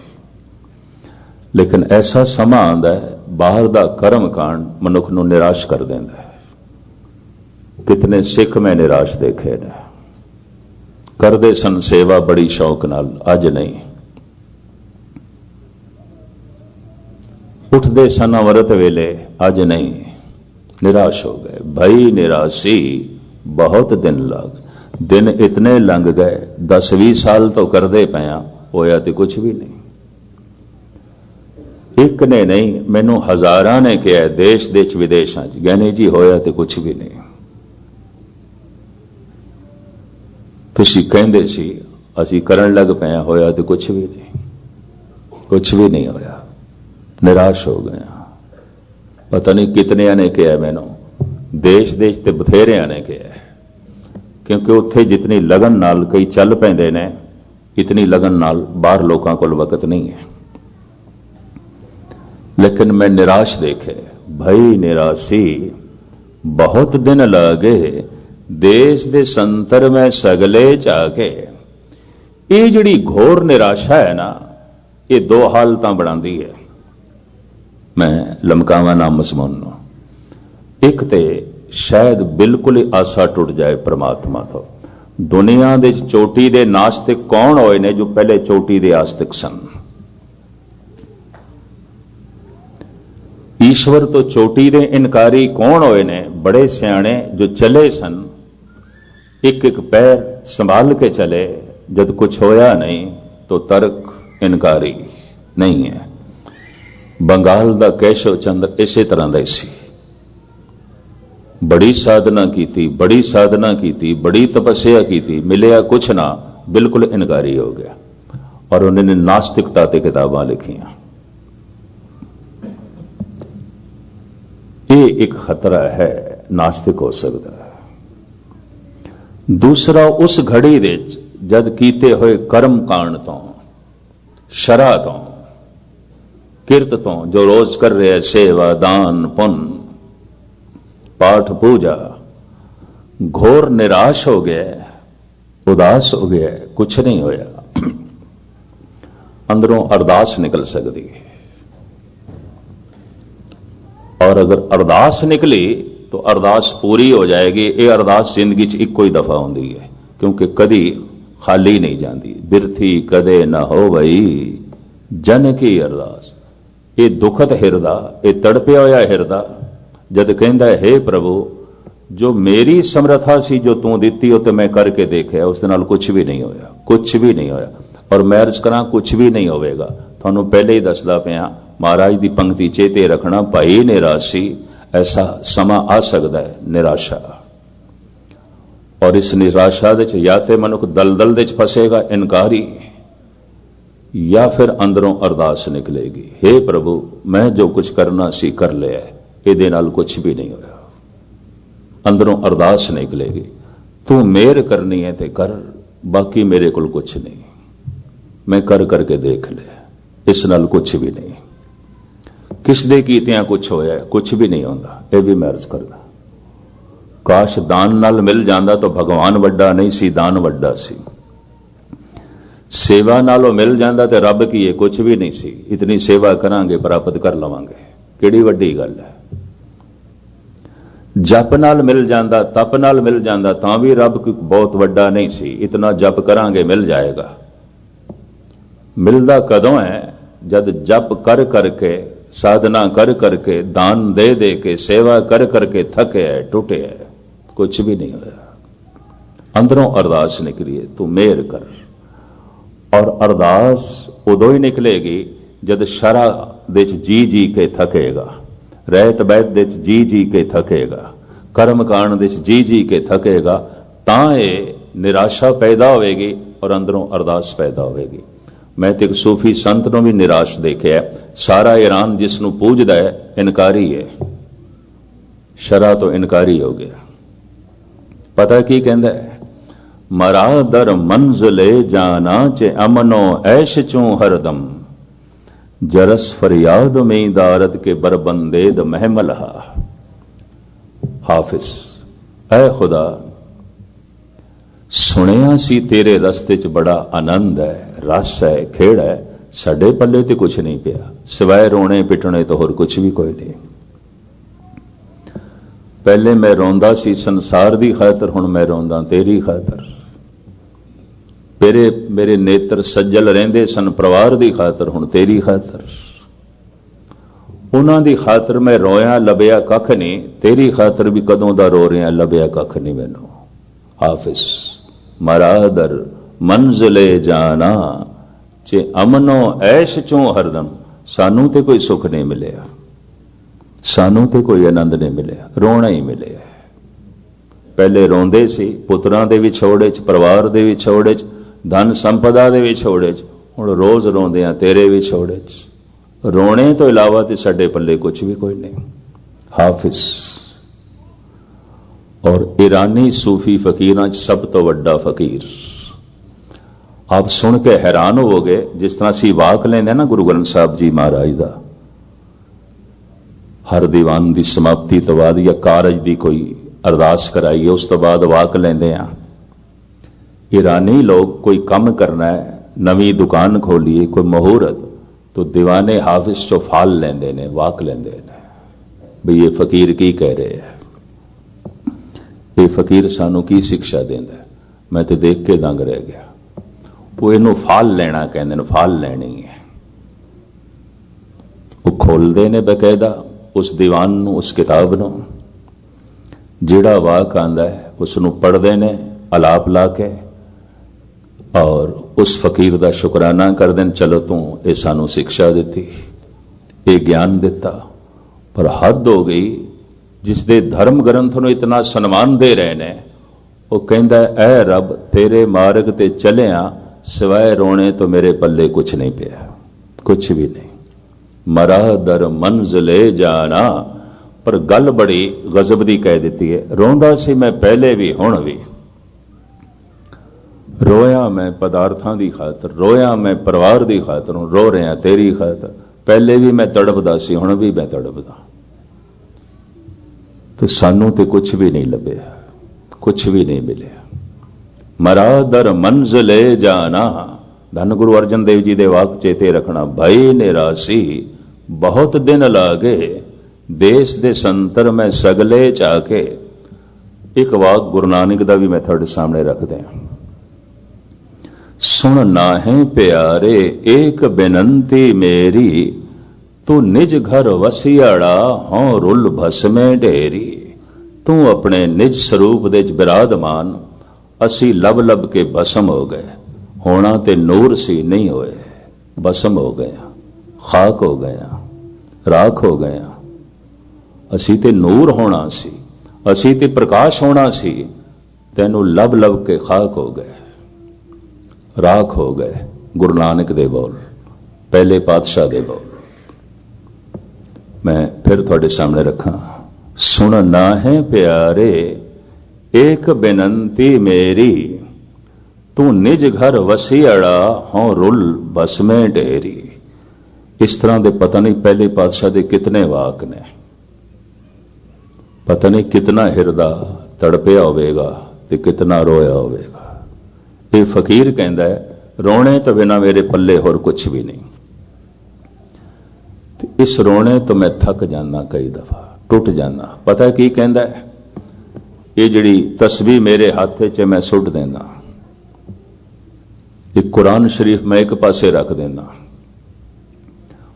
लेकिन ऐसा समा आंदा है बाहर दा कर्म कांड मनुख नूं निराश कर देंदा है। कितने सिख मैं निराश देखे ने, करदे सन सेवा बड़ी शौक नाल, अज नहीं, उठदे सन अमृत वेले, अज नहीं, निराश हो गए। भई निराशी बहुत दिन लग, दिन इतने लंघ गए, 10-20 साल तो करदे पिया, होया तो कुछ भी नहीं। एक ने नहीं, मैनू हजारां ने कहा देश देश विदेशों च, गहने जी होया तो कुछ भी नहीं। तुसीं कहंदे सी असीं करन लग पिया, होया तो कुछ भी नहीं, कुछ भी नहीं होया। निराश हो गया। पता नहीं कितने ने कहा मैनू, देश देश ते बथेरियां ने कहा, क्योंकि उत्थे जितनी लगन नाल कई चल पैंदे ने, इतनी लगन नाल बाहर लोगों को वक्त नहीं है। लेकिन मैं निराश देखे, भई निराशी बहुत दिन लागे, देश दे संतर में सगले जाके। ये जिहड़ी घोर निराशा है ना, ये दो हालतां बनांदी है। मैं लमकावा ना मजमून नूं। एक ते शायद बिल्कुल ही आसा टुट जाए परमात्मा तो। दुनिया दे चोटी दे नास्तिक कौन होए ने जो पहले चोटी दे आस्तिक सन। ईश्वर तो चोटी दे इनकारी कौन होए ने, बड़े सियाणे जो चले सन, एक एक पैर संभाल के चले, जब कुछ होया नहीं तो तर्क इनकारी नहीं है। बंगाल दा केशव चंद्र इसे तरह का सी, बड़ी साधना की, बड़ी साधना की, बड़ी तपस्या की, मिलिया कुछ ना, बिल्कुल इनकारी हो गया। और उन्होंने नास्तिकता ते किताबां लिखियां। ये एक खतरा है, नास्तिक हो सकता है। दूसरा, उस घड़ी दे जद कीते हुए कर्म कांड तो, शरा तो, किरत तो, जो रोज कर रहे सेवा दान पुण्य पाठ पूजा, घोर निराश हो गया, उदास हो गया, कुछ नहीं होया। अंदरों अरदास निकल सकती है, और अगर अरदास निकली तो अरदास पूरी हो जाएगी। ये अरदास जिंदगी च इक्को ही दफा होंदी है, क्योंकि कदी खाली नहीं जाती। बिरथी कदे न हो वही जन की अरदास। ये दुखद हिरदा, ये तड़पिया होया हिरदा जद कहंदा है, हे प्रभु जो मेरी समर्था सी जो तू दिती हो तो मैं करके देखा, उस नाल कुछ भी नहीं होया, कुछ भी नहीं होया। और मैं अर्ज करा कुछ भी नहीं होवेगा। थानू पहले ही दसदा पिया, महाराज की पंक्ति चेते रखना, भाई निराशी ऐसा समा आ सकता है, निराशा। और इस निराशा दे या तो मनुख दलदल दे फसेगा इनकारी, या फिर अंदरों अरदास निकलेगी, हे प्रभु मैं जो कुछ करना सी कर लिया, ये नाल कुछ भी नहीं होया। अंदरों अरदास निकलेगी, तू मेहर करनी है तो कर, बाकी मेरे को कुछ नहीं, मैं कर करके देख लिया, इस नाल कुछ भी नहीं। किस दे कीतियां कुछ होया, कुछ भी नहीं होता। यह भी मैं अर्ज करदा, काश दान नाल मिल जाता तो भगवान वड्डा नहीं सी, दान वड्डा सी। सेवा नालों मिल जाता तो रब की कुछ भी नहीं सी। इतनी सेवा करांगे प्राप्त कर लवांगे, किहड़ी वड्डी गल है। जप नाल मिल जाता, तप नाल मिल जाता तां भी रब बहुत वड्डा नहीं सी। इतना जप करांगे मिल जाएगा। मिलदा कदों है, जद जप कर करके, साधना कर करके, दान दे दे के, सेवा कर करके थके है, टूटे है, कुछ भी नहीं होया। अंदरों अरदास निकली है, तू मेहर कर। और अरदास उदों ही निकलेगी जद शरा दे जी जी के थकेगा, रहत बैत दे जी जी के थकेगा, कर्म कांड दे जी जी के थकेगा, तां ये निराशा पैदा होएगी और अंदरों अरदास पैदा होएगी। मैं तो एक सूफी संत नूं भी निराश देखिया, सारा ईरान जिसनों पूजदा है इनकारी है, शरा तो इनकारी हो गया। पता की कहंदा है, मरा दर मंज़िले जाना चे अमनो ऐश चूं हरदम, जरस फरियाद में दारद के बरबंदेद महमलहा। हाफिज, ऐ खुदा सुनिया सी तेरे रस्ते च बड़ा आनंद है, रस है, खेड़ है, साडे पल्ले ते कुछ नहीं पिया, सिवाय रोने पिटने तो होर कुछ भी कोई नहीं। पहले मैं रोंदा सी संसार दी खातर, हुण मैं रोंदा तेरी खातर। मेरे नेत्र सज्जल रहिंदे सन परिवार दी खातर, हुण तेरी खातर। ਉਹਨਾਂ ਦੀ ਖਾਤਰ ਮੈਂ ਰੋਇਆ ਲੱਭਿਆ ਕੱਖ ਨਹੀਂ, ਤੇਰੀ ਖਾਤਰ ਵੀ ਕਦੋਂ ਦਾ ਰੋ ਰਿਹਾ ਲੱਭਿਆ ਕੱਖ ਨਹੀਂ ਮੈਨੂੰ। ਹਾਫਿਜ਼ ਮਰਾਦਰ ਮੰਜ਼ਲੇ ਜਾਣਾ ਜੇ ਅਮਨੋ ਐਸ਼ ਚੋਂ ਹਰਦਮ, ਸਾਨੂੰ ਤੇ ਕੋਈ ਸੁੱਖ ਨਹੀਂ ਮਿਲਿਆ, ਸਾਨੂੰ ਤੇ ਕੋਈ ਆਨੰਦ ਨਹੀਂ ਮਿਲਿਆ, ਰੋਣਾ ਹੀ ਮਿਲਿਆ। ਪਹਿਲੇ ਰੋਂਦੇ ਸੀ ਪੁੱਤਰਾਂ ਦੇ ਵਿਛੋੜੇ 'ਚ, ਪਰਿਵਾਰ ਦੇ ਵਿਛੋੜੇ 'ਚ, ਧਨ ਸੰਪਦਾ ਦੇ ਵਿਛੋੜੇ 'ਚ, ਹੁਣ ਰੋਜ਼ ਰੋਂਦੇ ਆ ਤੇਰੇ ਵਿਛੋੜੇ 'ਚ। ਰੋਣੇ ਤੋਂ ਇਲਾਵਾ ਤੇ ਸਾਡੇ ਪੱਲੇ ਕੁਝ ਵੀ ਕੋਈ ਨਹੀਂ। ਹਾਫਿਜ਼ ਔਰ ਈਰਾਨੀ ਸੂਫੀ ਫਕੀਰਾਂ 'ਚ ਸਭ ਤੋਂ ਵੱਡਾ ਫਕੀਰ। ਆਪ ਸੁਣ ਕੇ ਹੈਰਾਨ ਹੋਵੋਗੇ, ਜਿਸ ਤਰ੍ਹਾਂ ਅਸੀਂ ਵਾਕ ਲੈਂਦੇ ਨਾ ਗੁਰੂ ਗ੍ਰੰਥ ਸਾਹਿਬ ਜੀ ਮਹਾਰਾਜ ਦਾ, ਹਰ ਦੀਵਾਨ ਦੀ ਸਮਾਪਤੀ ਤੋਂ ਬਾਅਦ ਜਾਂ ਕਾਰਜ ਦੀ ਕੋਈ ਅਰਦਾਸ ਕਰਾਈਏ ਉਸ ਤੋਂ ਬਾਅਦ ਵਾਕ ਲੈਂਦੇ ਆ। ਈਰਾਨੀ ਲੋਕ ਕੋਈ ਕੰਮ ਕਰਨਾ ਹੈ, ਨਵੀਂ ਦੁਕਾਨ ਖੋਲੀਏ, ਕੋਈ ਮਹੂਰਤ, तो दीवाने हाफिज चो फाल लेंदे ने, वाक लेंदे ने भी ये फकीर की कह रहे हैं, ये फकीर सानू की शिक्षा देंदा। मैं तो देख के दंग रह गया। वो इनू फाल लेना कहते हैं, फाल लेनी है। वो खोलते ने बकायदा उस दीवान नू, उस किताब नू, जिहड़ा वाक आंदा है उसनू पढ़ते ने अलाप ला के और उस फकीर का शुकराना कर दें, चलो तू ये सानू शिक्षा दी, ये ज्ञान दिता। पर हद हो गई, जिसदे धर्म ग्रंथ नू इतना सन्मान दे रहे ने, वो कहंदा ऐ रब तेरे मार्ग ते चलिया सिवाय रोने तो मेरे पल्ले कुछ नहीं पिया, कुछ भी नहीं। मरा दर मंज़िले जाना, पर गल बड़ी गजब दी कह दी है। रोंदा सी मैं पहले भी हुण भी, रोया मैं पदार्थां दी खातर, रोया मैं परिवार दी खातर, रो रहा तेरी खातर। पहले भी मैं तड़पदा सी, हुण भी मैं तड़पदा। तो सानू ते कुछ भी नहीं लभ्या, कुछ भी नहीं मिलिया। मरा दर मंज़िले जाना, धन गुरु अर्जन देव जी दे वाक चेते रखना। भई निरासी बहुत दिन लागे, देश दे संतर मैं सगले चाके। एक वाक गुरु नानक दा भी मैं तुहाडे सामने रख दें। सुन नाहे प्यारे एक बेनंती मेरी, तू निज घर वसियाड़ा हों रुल भस्मे ढेरी। तू अपने निज स्वरूप दे विराजमान, असी लब लब के भस्म हो गए। होना ते नूर सी नहीं होए, भस्म हो गया, खाक हो गया, राख हो गया। असी ते नूर होना सी, असी ते प्रकाश होना सी, तैनू लब लब के खाक हो गए, राख हो गए। गुरु नानक दे बोल, पहले पातशाह दे बोल मैं फिर थोड़े सामने रखा। सुन ना है प्यारे एक बेनंती मेरी, तू निज घर वसियाड़ा हों रुल भस्मे ढेरी। इस तरह दे पता नहीं पहले पातशाह दे कितने वाक ने, पता नहीं कितना हिरदा तड़पिया होवेगा ते कितना रोया होवेगा। ये फकीर कहता है रोने तो बिना मेरे पल्ले होर कुछ भी नहीं। इस रोने तो मैं थक जाना, कई दफा टुट जाना। पता की कहता है, ये जिहड़ी तस्बीह मेरे हाथ च मैं सुट देना, एक कुरान शरीफ मैं एक पासे रख देना,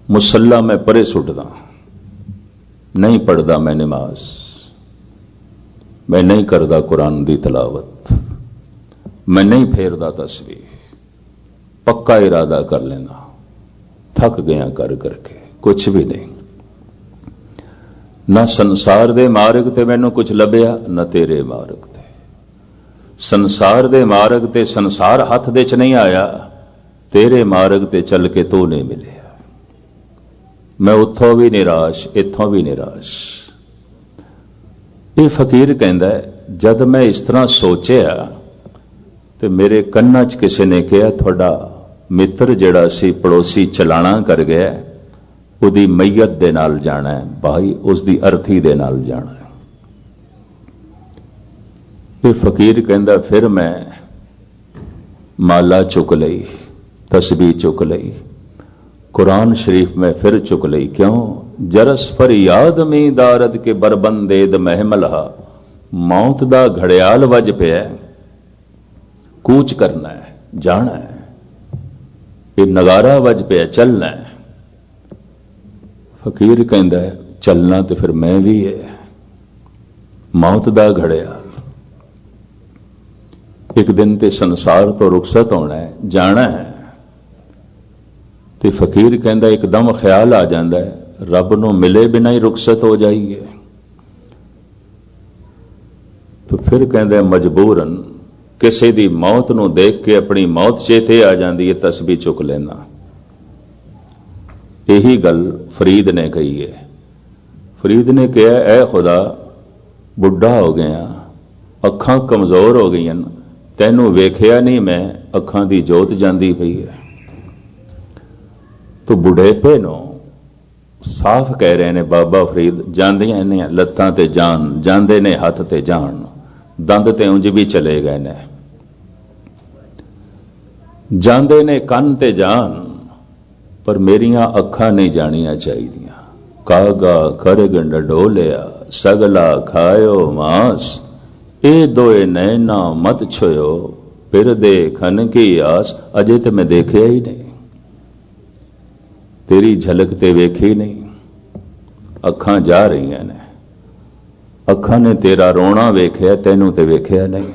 मुसल्ला मैं परे सुटदा, नहीं पढ़दा मैं नमाज, मैं नहीं करदा कुरान दी तलावत, मैं नहीं फेरदा तस्बीह। पक्का इरादा कर लेना, थक गया कर करके, कुछ भी नहीं। ना संसार दे मार्ग ते मैनू कुछ लभ्या, न तेरे मार्ग ते। संसार दे मार्ग ते संसार हथ दे च नहीं आया, तेरे मार्ग ते चल के तू नहीं मिलिया। मैं उत्थों भी निराश, इत्थों भी निराश। ये फकीर कहता है, जद मैं इस तरह सोचिया तो मेरे कन्ना च किसी ने कहा, थोड़ा मित्र जिहड़ा सी पड़ोसी चलाना कर गया, उदी मैयत दे नाल जाना है भाई, उसकी अर्थी दे नाल जाना है। ये फकीर कहता फिर मैं माला चुक लई, तस्बीह चुक लई, कुरान शरीफ में फिर चुक लई। क्यों? जरस फरियाद में दारद के बरबंदेद महमलहा। मौत दा घड़ियाल वज पिया, कूच करना है, जाना है। ये नगारा वज पिया, चलना है। फकीर कहता है चलना तो फिर मैं भी है, मौत दा घड़िया, एक दिन ते संसार तो रुखसत होना है, जाना है। तो फकीर कहता एकदम ख्याल आ जाता है रब नूं मिले बिना ही रुखसत हो जाइए। तो फिर कहते मजबूरन किसी दी मौत नूं देख के अपनी मौत चेते आ जाती है, तस्बीह चुक लेना। यही गल फरीद ने कही है। फरीद ने कहा ऐ खुदा बुढ़ा हो गया, अखां कमजोर हो गई, तैनू वेखिया नहीं मैं, अखां दी जोत जांदी पई है। तो बुढ़ेपे नूं साफ कह रहे ने बाबा फरीद, जांदियां ने लत्तां ते जान, जांदे ने हथ ते जान, दंद ते उंज भी चले गए ने, जांदे ने कन ते जान, पर मेरियां अखां नहीं जानियां चाहिदियां। कागा करग डडोलिया सगला खायो मास, ए दोए नैना मत छोयो, फिर देखन की आस। अजे तो मैं देखिया ही नहीं, तेरी झलक ते वेखी नहीं, अखां जा रही ने, अखां ने तेरा रोना वेख्या, तैनू ते वेख्या नहीं,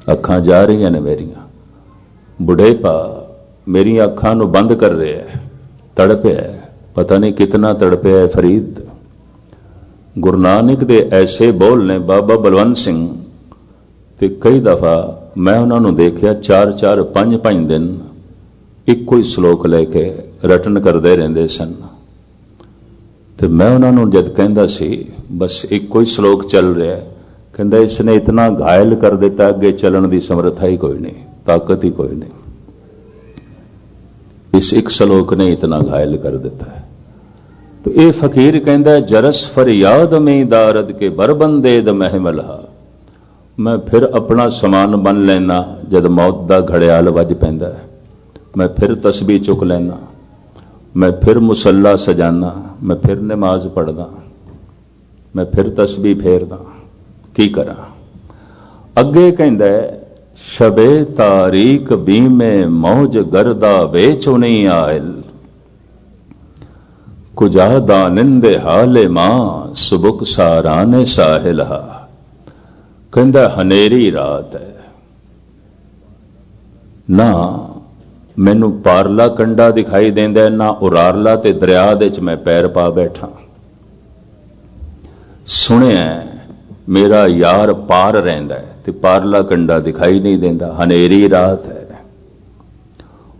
अखां जा रही ने मेरियां। बुढ़ेपा मेरी अखां नू बंद कर रहा है, तड़पिया, पता नहीं कितना तड़पिया है फरीद। गुरु नानक दे ऐसे बोल ने बाबा बलवंत सिंह, ते कई दफा मैं उन्होंने देखिया 4-4 5-5 दिन इको ही श्लोक लेके रटन करते रहते सन। तो मैं उन्होंने जब कहता सी बस इको ही श्लोक चल रहा है, कहता इसने इतना घायल कर दिता, अगे चलन की समर्था ही कोई नहीं, ताकत ही कोई नहीं, इस एक श्लोक ने इतना घायल कर देता है। तो ये फकीर कहता है जरस फरियाद में दारद के बरबंदे द महमलहा, मैं फिर अपना समान बन लेना जब मौत का घड़ियाल वज पैंदा है, मैं फिर तस्बीह चुक लेना, मैं फिर मुसल्ला सजाना, मैं फिर नमाज पढ़दा, मैं फिर तस्बीह फेरदा, की करा। अगे कहता है शबे तारीक बीमे मौज गर्दा बेचुनी आयल, कुजा दानिंदे हाले मां सुबुक साराने साहिलहा। कहता हनेरी रात है ना, मैनू पारला कंडा दिखाई देंदा, ना उरारला ते दरिया दे च मैं पैर पा बैठा। सुनिया मेरा यार पार रहिंदा है ते पारला कंडा दिखाई नहीं देंदा, हनेरी रात है।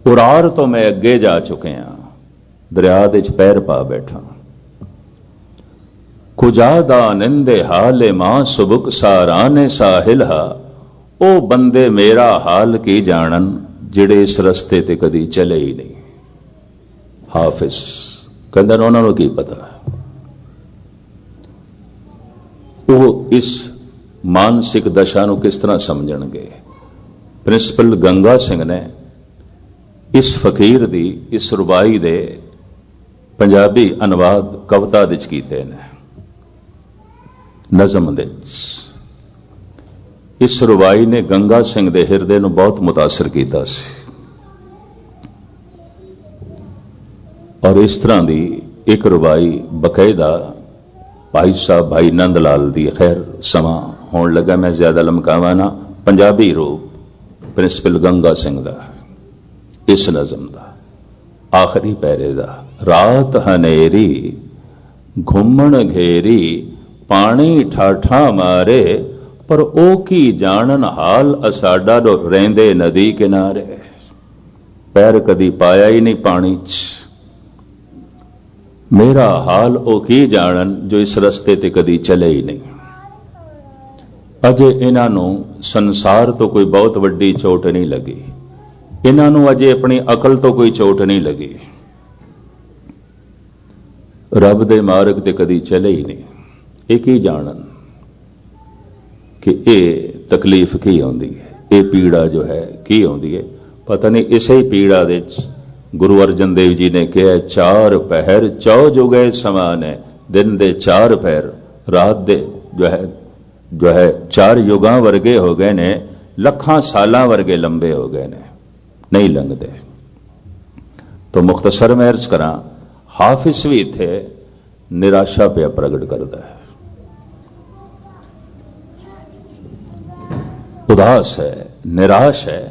उरार तो मैं अगे जा चुके हाँ, दरिया दे च पैर पा बैठा। कुजादा निंदे हाले मां सुबुक साराने साहिलहा, ओ बंदे मेरा हाल की जानन जिड़े इस रस्ते ते कदी चले ही नहीं। हाफिज कहंदा उन्होंने की पता, वो इस मानसिक दशा नूं किस तरह समझणगे। प्रिंसिपल गंगा सिंह ने इस फकीर दी इस रुबाई दे पंजाबी अनुवाद कविता विच कीते ने, नज़म दे। इस रुबाई ने गंगा सिंह दे हिरदे नूं बहुत मुतासर किया सी, और इस तरह की एक रुबाई बकायदा भाई साहब भाई नंद लाल दी, खैर समा होने लगा मैं ज्यादा लमकावा ना, पंजाबी रूप प्रिंसिपल गंगा सिंह दा इस नज़म दा आखिरी पैरे दा। रात हनेरी घुमण घेरी पानी ठाठा मारे, पर ओ की जानन हाल असाडा रहिंदे नदी किनारे। पैर कदी पाया ही नहीं पानी च, मेरा हाल ओ की जानन जो इस रस्ते ते कदी चले ही नहीं। अजे इन्हों संसार तो कोई बहुत वड्डी चोट नहीं लगी, इन्हों अजे अपनी अकल तो कोई चोट नहीं लगी, रब दे मार्ग ते कदी चले ही नहीं। एक ही जानन कि ये तकलीफ की आउंदी है, ये पीड़ा जो है की आउंदी है। पता नहीं इसे ही पीड़ा दे गुरु अर्जन देव जी ने कहा 4 पहर 4 जुगे समान है, दिन दे 4 पहर, रात दे जो है 4 युगां वर्गे हो गए ने, लखां सालां वर्गे लंबे हो गए ने, नहीं लंघदे। तो मुख्तसर मैं अर्ज करा, हाफिज भी थे निराशा पे प्रगट करता है। उदास है, निराश है,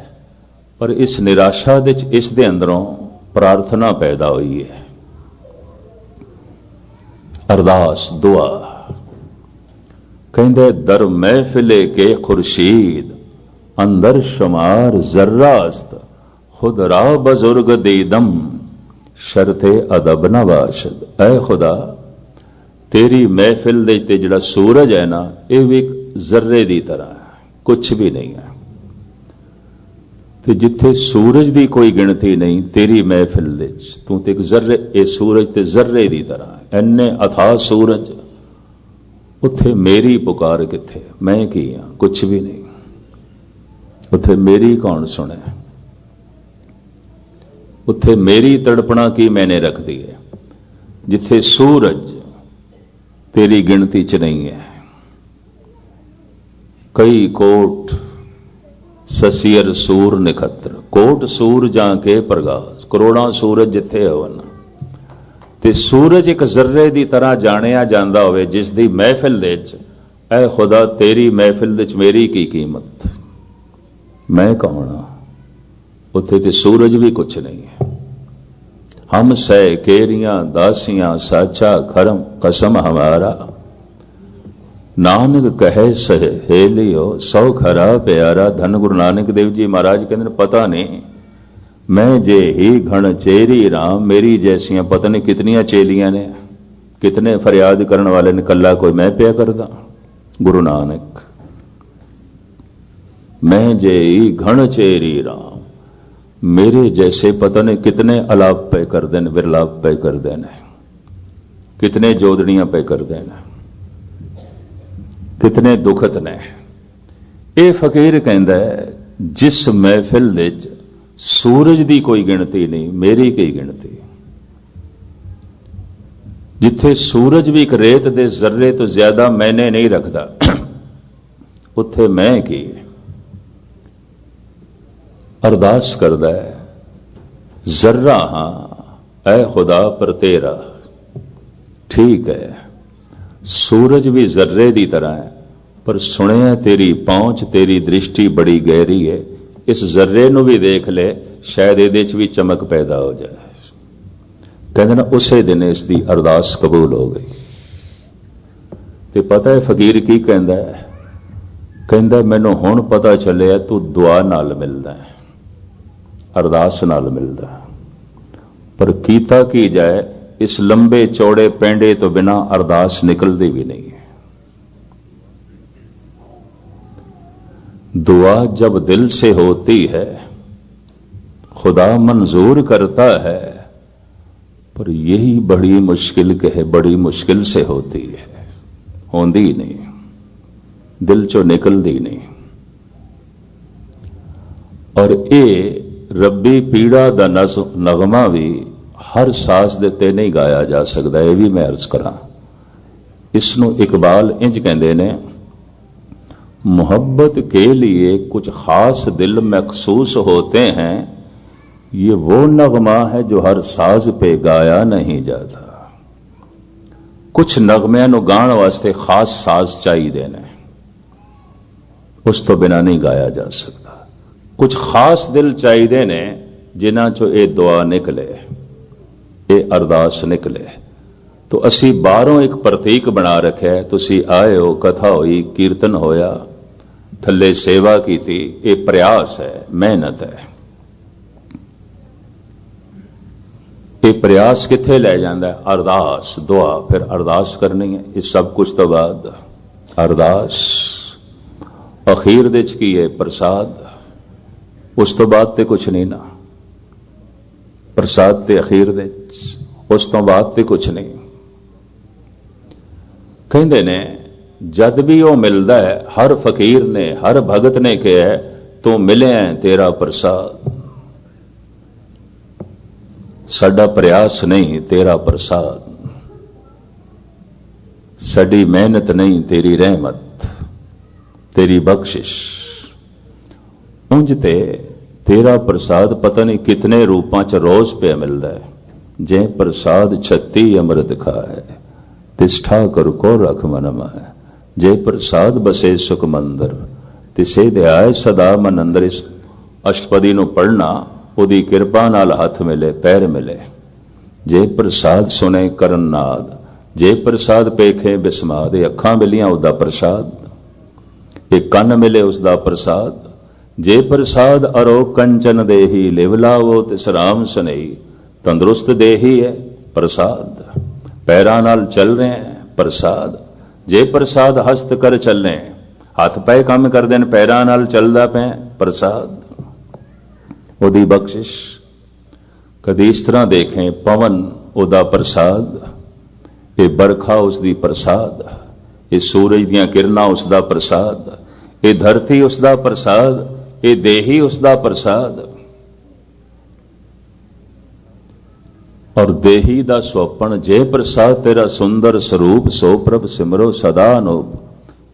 पर इस निराशा दे इस दे अंदरों प्रार्थना पैदा हुई है। अरदास, दुआ। कहते दर महफिले के खुर्शीद अंदर शुमार जर्रास्त खुद रा बजुर्ग दीदम शरते अदब न बाशद। ऐ खुदा, तेरी महफिल दे ते जिहड़ा सूरज है ना, यह भी एक जर्रे की तरह है, कुछ भी नहीं है। तो जिथे सूरज की कोई गिणती नहीं, तेरी महफिल दे तू तो एक जर्रे, ये सूरज ते जर्रे की तरह है। इन्ने अथाह सूरज, उत्थे मेरी पुकार किथे, मैं की हाँ, कुछ भी नहीं। उत्थे मेरी कौन सुने, उत्थे मेरी तड़पना की मैंने रख दी है। जिथे सूरज तेरी गिनती च नहीं है। कई कोट ससियर सूर निखत्र, कोट सूर जाके प्रगास, करोड़ां सूरज जिथे होवन, ते सूरज एक जर्रे की तरह जानिया जांदा होवे, जिस दी महफिल दे च, ऐ खुदा तेरी महफिल दे च मेरी की कीमत, मैं कौन हाँ। उत्थे ते सूरज भी कुछ नहीं है। हम सै केरियां दासियां साचा खरम कसम हमारा, नानक कहे सहेलियो सौ खरा प्यारा। धन गुरु नानक देव जी महाराज कहते पता नहीं मैं जे ही घण चेरी राम, मेरी जैसियां पता नहीं कितनियां चेलियां ने, कितने फरियाद करने वाले ने, कला कोई मैं पिया करदा। गुरु नानक, मैं जे ही घण चेरी राम, मेरे जैसे पता नहीं कितने अलाप पे कर देन, विरलाप पे कर देन, कितने जोदड़ियां पे कर देन, कितने दुखत ने। यह फकीर कहता है जिस महफिल दे सूरज की कोई गिनती नहीं, मेरी की गिनती। जिथे सूरज भी एक रेत दे जर्रे तो ज्यादा मैंने नहीं रखता, उत्थे मैं की। अरदास करदा है, जर्रा हां ऐ खुदा पर तेरा। ठीक है, सूरज भी जर्रे की तरह है, पर सुने तेरी पहुंच, तेरी दृष्टि बड़ी गहरी है। इस जर्रे नूं भी देख ले, शायद ये भी चमक पैदा हो जाए। कहते ना उसे दिन इसकी अरदास कबूल हो गई। तो पता है फकीर की कहता है, कहता मैनू हुण पता चलिया तू दुआ नाल मिलदा है, अरदास नाल मिलदा। पर कीता की जाए, इस लंबे चौड़े पेंडे तो बिना अरदास निकलती भी नहीं है। दुआ जब दिल से होती है, खुदा मंजूर करता है, पर यही बड़ी मुश्किल है, बड़ी मुश्किल से होती है, होंदी ही नहीं, दिल चो निकलती नहीं। और ये रब्बी पीड़ा दा नगमा भी हर साज देते नहीं गाया जा सकता। यह भी मैं अर्ज करा, इसनों इकबाल इंज कहते ने, मोहब्बत के लिए कुछ खास दिल महसूस होते हैं, ये वो नगमा है जो हर साज पे गाया नहीं जाता। कुछ नगमियां नूं गाण वास्ते खास साज चाहिए ने, उस तो बिना नहीं गाया जा सकता। कुछ खास दिल चाहिए ने जिन्हां चों ये दुआ निकले, ये अरदास निकले। तो असी बाहरों एक प्रतीक बना रखा है, तुसी आए हो, कथा हुई, कीर्तन होया, थले सेवा की थी, ये प्रयास है, मेहनत है। ये प्रयास किथे ले जाता है? अरदास, दुआ, फिर अरदास करनी है। इस सब कुछ तो बाद अरदास, अखीर दे च की है प्रसाद, उस तो बाद ते कुछ नहीं ना। प्रसाद ते अखीर दे च, उस तो बाद ते कुछ नहीं। कहते ने जद भी वो मिलता है, हर फकीर ने, हर भगत ने कहा है, तू मिले है तेरा प्रसाद। साडा प्रयास नहीं, तेरा प्रसाद। साडी मेहनत नहीं, तेरी रहमत, तेरी बख्शिश। उंज ते तेरा प्रसाद पता नहीं कितने रूपां च रोज पे मिलता है। जे प्रसाद छत्ती अमृत खाए, तिस ठाकुर को रख मन माय, जे प्रसाद बसे सुख मंदर, तिसे ध्याय सदा मन अंदर। इस अष्टपदी ਨੂੰ ਪੜ੍ਹਨਾ ਉਹਦੀ ਕਿਰਪਾ ਨਾਲ ਹੱਥ ਮਿਲੇ ਪੈਰ ਮਿਲੇ। ਜੇ ਪ੍ਰਸਾਦ ਸੁਣੇ ਕਰਨ ਨਾਦ, ਜੇ ਪ੍ਰਸਾਦ ਪੇਖੇ ਬਿਸਮਾਦ। ਇਹ ਅੱਖਾਂ ਮਿਲੀਆਂ ਉਹਦਾ ਪ੍ਰਸਾਦ, ਇਹ ਕੰਨ ਮਿਲੇ ਉਸਦਾ ਪ੍ਰਸਾਦ। ਜੇ ਪ੍ਰਸਾਦ ਅਰੋ ਕੰਚਨ ਦੇਹੀ, ਲਿਵ ਲਾਵੋ ਤਿਸ ਰਾਮ ਸਨੇਹੀ। ਤੰਦਰੁਸਤ ਦੇਹੀ ਹੈ ਪ੍ਰਸਾਦ, ਪੈਰਾਂ ਨਾਲ ਚੱਲ ਰਹੇ ਹੈ ਪ੍ਰਸਾਦ। ਜੇ ਪ੍ਰਸਾਦ ਹਸਤ ਕਰ ਚੱਲੇ, ਹੱਥ ਪੈ ਕੰਮ ਕਰਦੇ ਨੇ ਪੈਰਾਂ ਨਾਲ ਚੱਲਦਾ ਪਏ ਪ੍ਰਸਾਦ। ਉਹਦੀ ਬਖਸ਼ਿਸ਼ ਕਦੀ ਇਸ ਤਰ੍ਹਾਂ ਦੇਖੇ, ਪਵਨ ਉਹਦਾ ਪ੍ਰਸਾਦ, ਇਹ ਬਰਖਾ ਉਸਦੀ ਪ੍ਰਸਾਦ, ਇਹ ਸੂਰਜ ਦੀਆਂ ਕਿਰਨਾਂ ਉਸਦਾ ਪ੍ਰਸਾਦ, ਇਹ ਧਰਤੀ ਉਸਦਾ ਪ੍ਰਸਾਦ, ਇਹ ਦੇਹੀ ਉਸਦਾ ਪ੍ਰਸਾਦ। ਔਰ ਦੇਹੀ ਦਾ ਸੁਪਨ, ਜੇ ਪ੍ਰਸਾਦ ਤੇਰਾ ਸੁੰਦਰ ਸਰੂਪ, ਸੋ ਪ੍ਰਭ ਸਿਮਰੋ ਸਦਾ ਅਨੂਪ।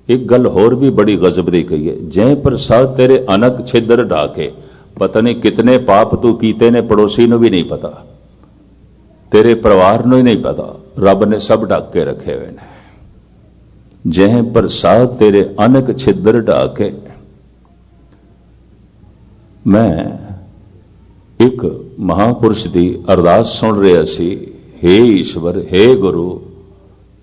ਇੱਕ ਗੱਲ ਹੋਰ ਵੀ ਬੜੀ ਗਜ਼ਬ ਦੀ ਕਹੀ ਹੈ, ਜੇ ਪ੍ਰਸਾਦ ਤੇਰੇ ਅਨਕ ਛਿੱਦਰ ਢਾਕੇ। ਪਤਾ ਨਹੀਂ ਕਿਤਨੇ ਪਾਪ ਤੂੰ ਕੀਤੇ ਨੇ, ਪੜੋਸੀ ਨੂੰ ਵੀ ਨਹੀਂ ਪਤਾ, ਤੇਰੇ ਪਰਿਵਾਰ ਨੂੰ ਹੀ ਨਹੀਂ ਪਤਾ, ਰੱਬ ਨੇ ਸਭ ਢੱਕ ਕੇ ਰੱਖੇ ਹੋਏ ਨੇ। ਜੇ ਪ੍ਰਸਾਦ ਤੇਰੇ ਅਨਕ ਛਿੱਦਰ ਢਾਕੇ। ਮੈਂ ਇੱਕ ਮਹਾਪੁਰਸ਼ ਦੀ ਅਰਦਾਸ ਸੁਣ ਰਿਹਾ ਸੀ, ਹੇ ਈਸ਼ਵਰ, ਹੇ ਗੁਰੂ,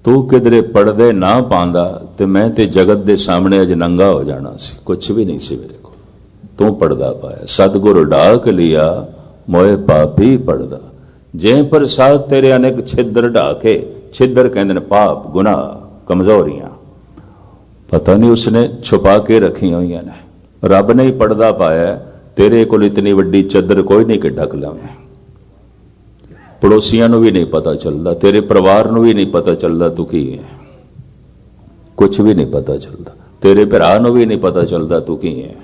ਤੂੰ ਕਿਧਰੇ ਪੜਦੇ ਨਾ ਪਾਉਂਦਾ ਤੇ ਮੈਂ ਤੇ ਜਗਤ ਦੇ ਸਾਹਮਣੇ ਅਜ ਨੰਗਾ ਹੋ ਜਾਣਾ ਸੀ, ਕੁਛ ਵੀ ਨਹੀਂ ਸੀ ਮੇਰੇ ਕੋਲ, ਤੂੰ ਪੜਦਾ ਪਾਇਆ। ਸਤਿਗੁਰ ਢਾਕ ਲਿਆ ਮੋਏ ਪਾਪੀ ਪੜਦਾ। ਜੇ ਪ੍ਰਸਾਦ ਤੇਰੇ ਅਨੇਕ ਛਿੱਦਰ ਢਾਕੇ। ਛਿੱਦਰ ਕਹਿੰਦੇ ਨੇ ਪਾਪ, ਗੁਨਾਹ, ਕਮਜ਼ੋਰੀਆਂ, ਪਤਾ ਨਹੀਂ ਉਸਨੇ ਛੁਪਾ ਕੇ ਰੱਖੀਆਂ ਹੋਈਆਂ ਨੇ। ਰੱਬ ਨੇ ਹੀ ਪੜਦਾ ਪਾਇਆ। ਤੇਰੇ ਕੋਲ ਇਤਨੀ ਵੱਡੀ ਚੱਦਰ ਕੋਈ ਨਹੀਂ ਕਿ ਢੱਕ ਲਵੇ। ਪੜੋਸੀਆਂ ਨੂੰ ਵੀ ਨਹੀਂ ਪਤਾ ਚੱਲਦਾ, ਤੇਰੇ ਪਰਿਵਾਰ ਨੂੰ ਵੀ ਨਹੀਂ ਪਤਾ ਚੱਲਦਾ ਤੂੰ ਕੀ ਹੈ, ਕੁਛ ਵੀ ਨਹੀਂ ਪਤਾ ਚੱਲਦਾ। ਤੇਰੇ ਭਰਾ ਨੂੰ ਵੀ ਨਹੀਂ ਪਤਾ ਚੱਲਦਾ ਤੂੰ ਕੀ ਹੈ,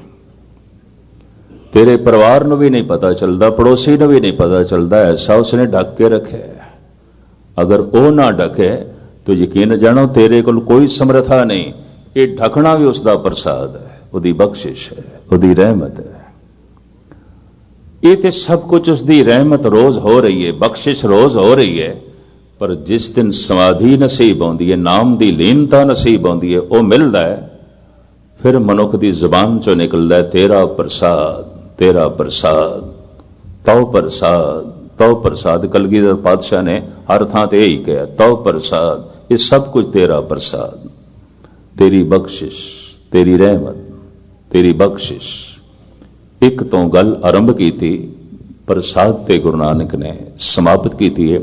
ਤੇਰੇ ਪਰਿਵਾਰ ਨੂੰ ਵੀ ਨਹੀਂ ਪਤਾ ਚੱਲਦਾ, ਪੜੋਸੀ ਨੂੰ ਵੀ ਨਹੀਂ ਪਤਾ ਚੱਲਦਾ। ਐਸਾ ਉਸਨੇ ਢੱਕ ਕੇ ਰੱਖਿਆ। ਅਗਰ ਉਹ ਨਾ ਢਕੇ ਤਾਂ ਯਕੀਨ ਜਾਣੋ ਤੇਰੇ ਕੋਲ ਕੋਈ ਸਮਰੱਥਾ ਨਹੀਂ। ਇਹ ਢਕਣਾ ਵੀ ਉਸਦਾ ਪ੍ਰਸਾਦ ਹੈ, ਉਹਦੀ ਬਖਸ਼ਿਸ਼ ਹੈ, ਉਹਦੀ ਰਹਿਮਤ ਹੈ। ਇਹ ਤੇ ਸਭ ਕੁਝ ਉਸਦੀ ਰਹਿਮਤ ਰੋਜ਼ ਹੋ ਰਹੀ ਹੈ, ਬਖਸ਼ਿਸ਼ ਰੋਜ਼ ਹੋ ਰਹੀ ਹੈ। ਪਰ ਜਿਸ ਦਿਨ ਸਮਾਧੀ ਨਸੀਬ ਆਉਂਦੀ ਹੈ, ਨਾਮ ਦੀ ਲੀਨਤਾ ਨਸੀਬ ਆਉਂਦੀ ਹੈ, ਉਹ ਮਿਲਦਾ ਹੈ, ਫਿਰ ਮਨੁੱਖ ਦੀ ਜ਼ੁਬਾਨ ਚੋਂ ਨਿਕਲਦਾ ਹੈ, ਤੇਰਾ ਪ੍ਰਸਾਦ, ਤੇਰਾ ਪ੍ਰਸਾਦ, ਤਉ ਪ੍ਰਸਾਦ, ਤਉ ਪ੍ਰਸਾਦ। ਕਲਗੀਧਰ ਪਾਤਸ਼ਾਹ ਨੇ ਹਰ ਥਾਂ ਤੇ ਇਹੀ ਕਿਹਾ, ਤਉ ਪ੍ਰਸਾਦ। ਇਹ ਸਭ ਕੁਝ ਤੇਰਾ ਪ੍ਰਸਾਦ, ਤੇਰੀ ਬਖਸ਼ਿਸ਼, ਤੇਰੀ ਰਹਿਮਤ, ਤੇਰੀ ਬਖਸ਼ਿਸ਼। ਇੱਕ ਤੋਂ ਗੱਲ ਆਰੰਭ ਕੀਤੀ, ਪ੍ਰਸਾਦ ਤੇ ਗੁਰੂ ਨਾਨਕ ਨੇ ਸਮਾਪਤ ਕੀਤੀ ਹੈ।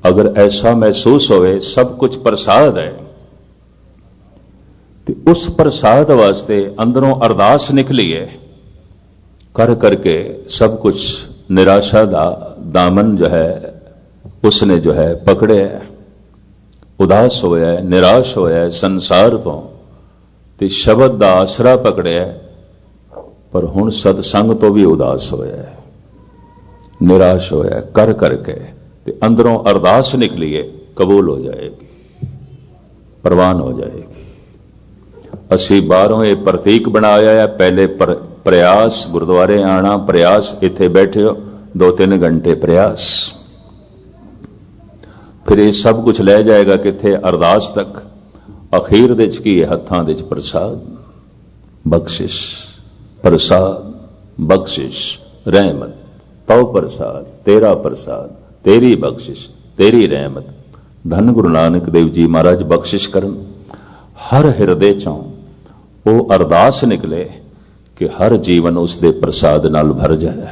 ਅਗਰ ਐਸਾ ਮਹਿਸੂਸ ਹੋਵੇ ਸਭ ਕੁਝ ਪ੍ਰਸਾਦ ਹੈ, ਤੇ ਉਸ ਪ੍ਰਸਾਦ ਵਾਸਤੇ ਅੰਦਰੋਂ ਅਰਦਾਸ ਨਿਕਲੀ ਹੈ, ਕਰ ਕਰਕੇ ਸਭ ਕੁਝ ਨਿਰਾਸ਼ਾ ਦਾ ਦਾਮਨ ਜੋ ਹੈ ਉਸਨੇ ਜੋ ਹੈ ਪਕੜਿਆ, ਉਦਾਸ ਹੋਇਆ, ਨਿਰਾਸ਼ ਹੋਇਆ ਸੰਸਾਰ ਤੋਂ, ਤੇ ਸ਼ਬਦ ਦਾ ਆਸਰਾ ਪਕੜਿਆ। ਪਰ ਹੁਣ ਸਤਸੰਗ ਤੋਂ ਵੀ ਉਦਾਸ ਹੋਇਆ, ਨਿਰਾਸ਼ ਹੋਇਆ, ਕਰ ਕਰਕੇ ਤੇ ਅੰਦਰੋਂ ਅਰਦਾਸ ਨਿਕਲੀ ਹੈ, ਕਬੂਲ ਹੋ ਜਾਏਗੀ, ਪ੍ਰਵਾਨ ਹੋ ਜਾਏਗੀ। ਅਸੀਂ ਬਾਹਰੋਂ ਇਹ ਪ੍ਰਤੀਕ ਬਣਾਇਆ ਹੈ, ਪਹਿਲੇ ਪ੍ਰयास ਗੁਰਦੁਆਰੇ ਆਣਾ, ਪ੍ਰयास ਇੱਥੇ ਬੈਠੇ ਹੋ 2-3 ਘੰਟੇ ਪ੍ਰयास, ਫਿਰ ਇਹ ਸਭ ਕੁਝ ਲੈ ਜਾਏਗਾ ਕਿੱਥੇ, ਅਰਦਾਸ ਤੱਕ। ਅਖੀਰ ਦੇ ਚ ਕੀ ਹੈ, ਹੱਥਾਂ ਦੇ ਚ ਪ੍ਰਸਾਦ, ਬਖਸ਼ਿਸ਼, ਪ੍ਰਸਾਦ, ਬਖਸ਼ਿਸ਼, ਰਹਿਮਤ, ਤਉ ਪ੍ਰਸਾਦ, ਤੇਰਾ ਪ੍ਰਸਾਦ, ਤੇਰੀ ਬਖਸ਼ਿਸ਼, ਤੇਰੀ ਰਹਿਮਤ। ਧੰਨ ਗੁਰੂ ਨਾਨਕ ਦੇਵ ਜੀ ਮਹਾਰਾਜ ਬਖਸ਼ਿਸ਼ ਕਰਨ। ਹਰ ਹਿਰਦੇ ਚੋਂ ਉਹ ਅਰਦਾਸ ਨਿਕਲੇ ਕਿ ਹਰ ਜੀਵਨ ਉਸ ਦੇ ਪ੍ਰਸਾਦ ਨਾਲ ਭਰ ਜਾਏ,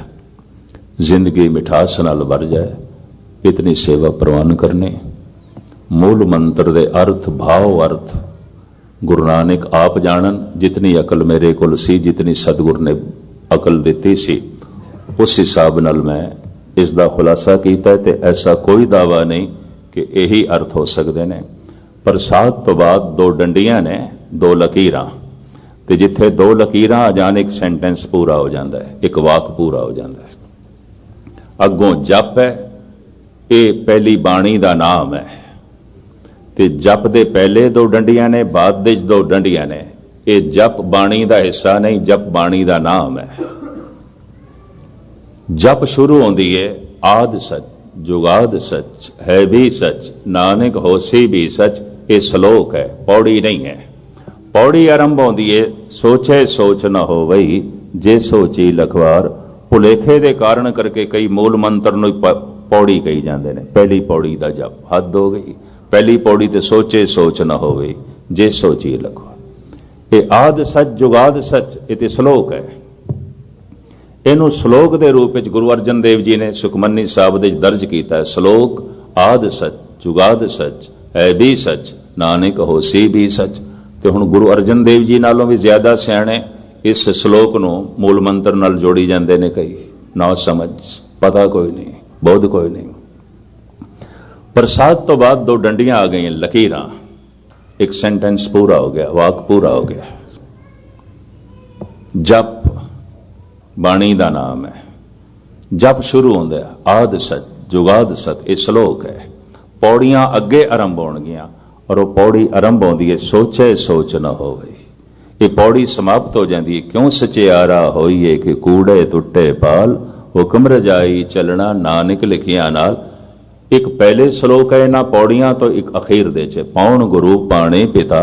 ਜ਼ਿੰਦਗੀ ਮਿਠਾਸ ਨਾਲ ਭਰ ਜਾਏ। ਇਤਨੀ ਸੇਵਾ ਪ੍ਰਵਾਨ ਕਰਨੀ। ਮੂਲ ਮੰਤਰ ਦੇ ਅਰਥ, ਭਾਵ ਅਰਥ ਗੁਰੂ ਨਾਨਕ ਆਪ ਜਾਣਨ। ਜਿਤਨੀ ਅਕਲ ਮੇਰੇ ਕੋਲ ਸੀ, ਜਿਤਨੀ ਸਤਿਗੁਰ ਨੇ ਅਕਲ ਦਿੱਤੀ ਸੀ, ਉਸ ਹਿਸਾਬ ਨਾਲ ਮੈਂ ਇਸ ਦਾ ਖੁਲਾਸਾ ਕੀਤਾ। ਤੇ ਐਸਾ ਕੋਈ ਦਾਵਾ ਨਹੀਂ ਕਿ ਇਹੀ ਅਰਥ ਹੋ ਸਕਦੇ ਨੇ। ਪ੍ਰਸਾਦ ਤੋਂ ਬਾਅਦ 2 ਡੰਡੀਆਂ ਨੇ, 2 ਲਕੀਰਾਂ, ਤੇ ਜਿੱਥੇ 2 ਲਕੀਰਾਂ ਆ ਜਾਣ ਇੱਕ ਸੈਂਟੈਂਸ ਪੂਰਾ ਹੋ ਜਾਂਦਾ ਹੈ, ਇੱਕ ਵਾਕ ਪੂਰਾ ਹੋ ਜਾਂਦਾ ਹੈ। ਅੱਗੋਂ ਜਪ ਹੈ, ਇਹ ਪਹਿਲੀ ਬਾਣੀ ਦਾ ਨਾਮ ਹੈ, ਤੇ ਜਪ ਦੇ ਪਹਿਲੇ 2 ਡੰਡੀਆਂ ਨੇ, ਬਾਅਦ ਦੇ 2 ਡੰਡੀਆਂ ਨੇ। ਇਹ ਜਪ ਬਾਣੀ ਦਾ ਹਿੱਸਾ ਨਹੀਂ, ਜਪ ਬਾਣੀ ਦਾ ਨਾਮ ਹੈ। ਜਪ ਸ਼ੁਰੂ ਹੁੰਦੀ ਹੈ ਆਦਿ ਸਚ, जुगाद सच है भी सच नानक होसी भी सच। ये श्लोक है, पौड़ी नहीं है। पौड़ी आरंभ होती है सोचे सोच न हो वही जे सोची लखवार। भुलेखे के कारण करके कई मूल मंत्र ਨੂੰ पौड़ी कही जाते हैं। पहली पौड़ी का जप हद हो गई। पहली पौड़ी तो सोचे सोच न होवे जे सोची लखवार। ये आद सच जुगाद सच ये श्लोक है। इनू श्लोक के रूप में गुरु अर्जन देव जी ने सुखमनी साहब दे दर्ज किया है। श्लोक आद सच जुगाद सच है भी सच नानक होसी भी सच। तो हुण गुरु अर्जन देव जी नालों भी ज्यादा सियाणे इस श्लोक नू मूल मंत्र नाल जोड़ी जाते हैं। कई ना समझ पता कोई नहीं बोध कोई नहीं। प्रसाद तो बाद 2 डंडियां आ गई लकीरां, एक सेंटेंस पूरा हो गया, वाक पूरा हो गया। जप बाणी का नाम है। जप शुरू होंदा है आद सच जुगाद सत। यह श्लोक है। पौड़ियां अगे आरंभ होणगियां और वह पौड़ी आरंभ होती है सोचे सोच न होवे। ये पौड़ी समाप्त हो जाती है क्यों सचियारा होइए कि कूड़े तुट्टे पाल हुक्म रजाई चलना नानक लिखिया नाल। एक पहले श्लोक है इन्हां पौड़ियां तो एक अखीर दे च पौण गुरु पाणे पिता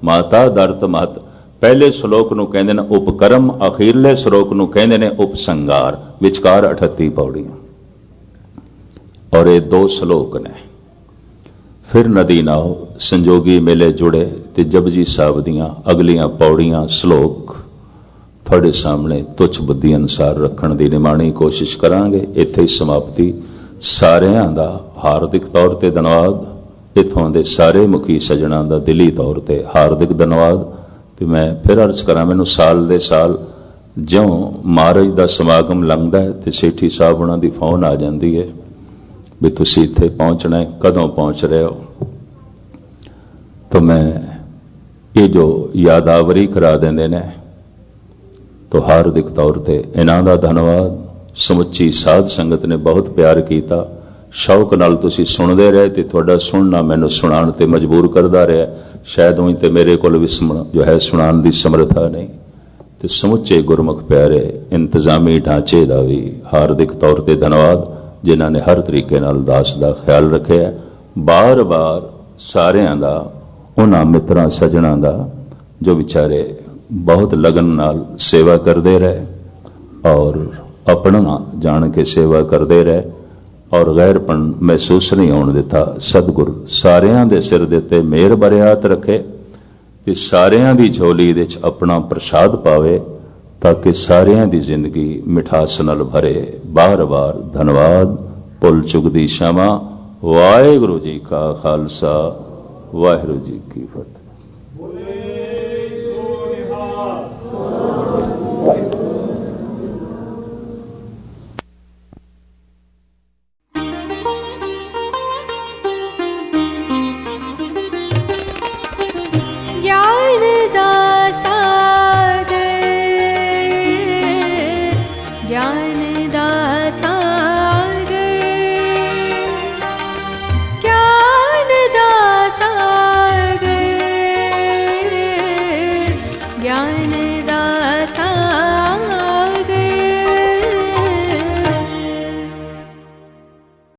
माता दरत मत। पहले श्लोक नूं कहंदे ने उपकर्म, अखीरले श्लोक नूं कहंदे ने उपसंगार। विचकार 38 पौड़ियां और ये 2 श्लोक ने। फिर नदी नाओ संजोगी मेले जुड़े ते जपजी साहब दियां अगलियां पौड़ियां श्लोक थोड़े सामने तुच्छ बुद्धि अनुसार रखण दी निमाणी कोशिश करांगे। इत्थे ही समाप्ति। सारियां दा हार्दिक तौर ते धन्नवाद। इत्थों दे सारे मुखी सजणां दा दिली तौर ते हार्दिक धन्नवाद। ते मैं फिर अर्ज करा मैनू साल दे साल ज्यों महाराज दा समागम लंघदा है ते सेठी साहब उन्हां दी फोन आ जांदी है भी तुसीं इत्थे पहुंचना है, कदों पहुंच रहे हो। तो मैं ये जो यादावरी करा देंदे ने तो हार्दिक तौर ते इन्हां दा धन्नवाद। समुची साध संगत ने बहुत प्यार किया। शौक नाल तुसीं सुणदे रहे ते तुहाडा सुनना मैनू सुणाण ते मजबूर करदा रहा। शायद उई ते मेरे कोल भी जो है सुणाण दी समर्था नहीं। ते समुचे गुरमुख प्यारे इंतजामी ढांचे दा भी हार्दिक तौर ते धन्नवाद जिन्हां ने हर तरीके नाल दास दा ख्याल रखिया। बार बार सारियां दा उन्हां मित्रां सजणां दा जो विचारे बहुत लगन नाल सेवा करते रहे और अपना जान के सेवा करते रहे और गैरपन महसूस नहीं होने दिता। सतगुरु सारियां दे सिर दे उत्ते मेहर भरे हाथ रखे ते सारियां दी झोली दे च अपना प्रसाद पावे ताकि सारियां दी जिंदगी मिठास नाल भरे। बार बार धन्यवाद। भुल चुक दी क्षमा। वाहिगुरू जी का खालसा वाहिगुरू जी की फतेह।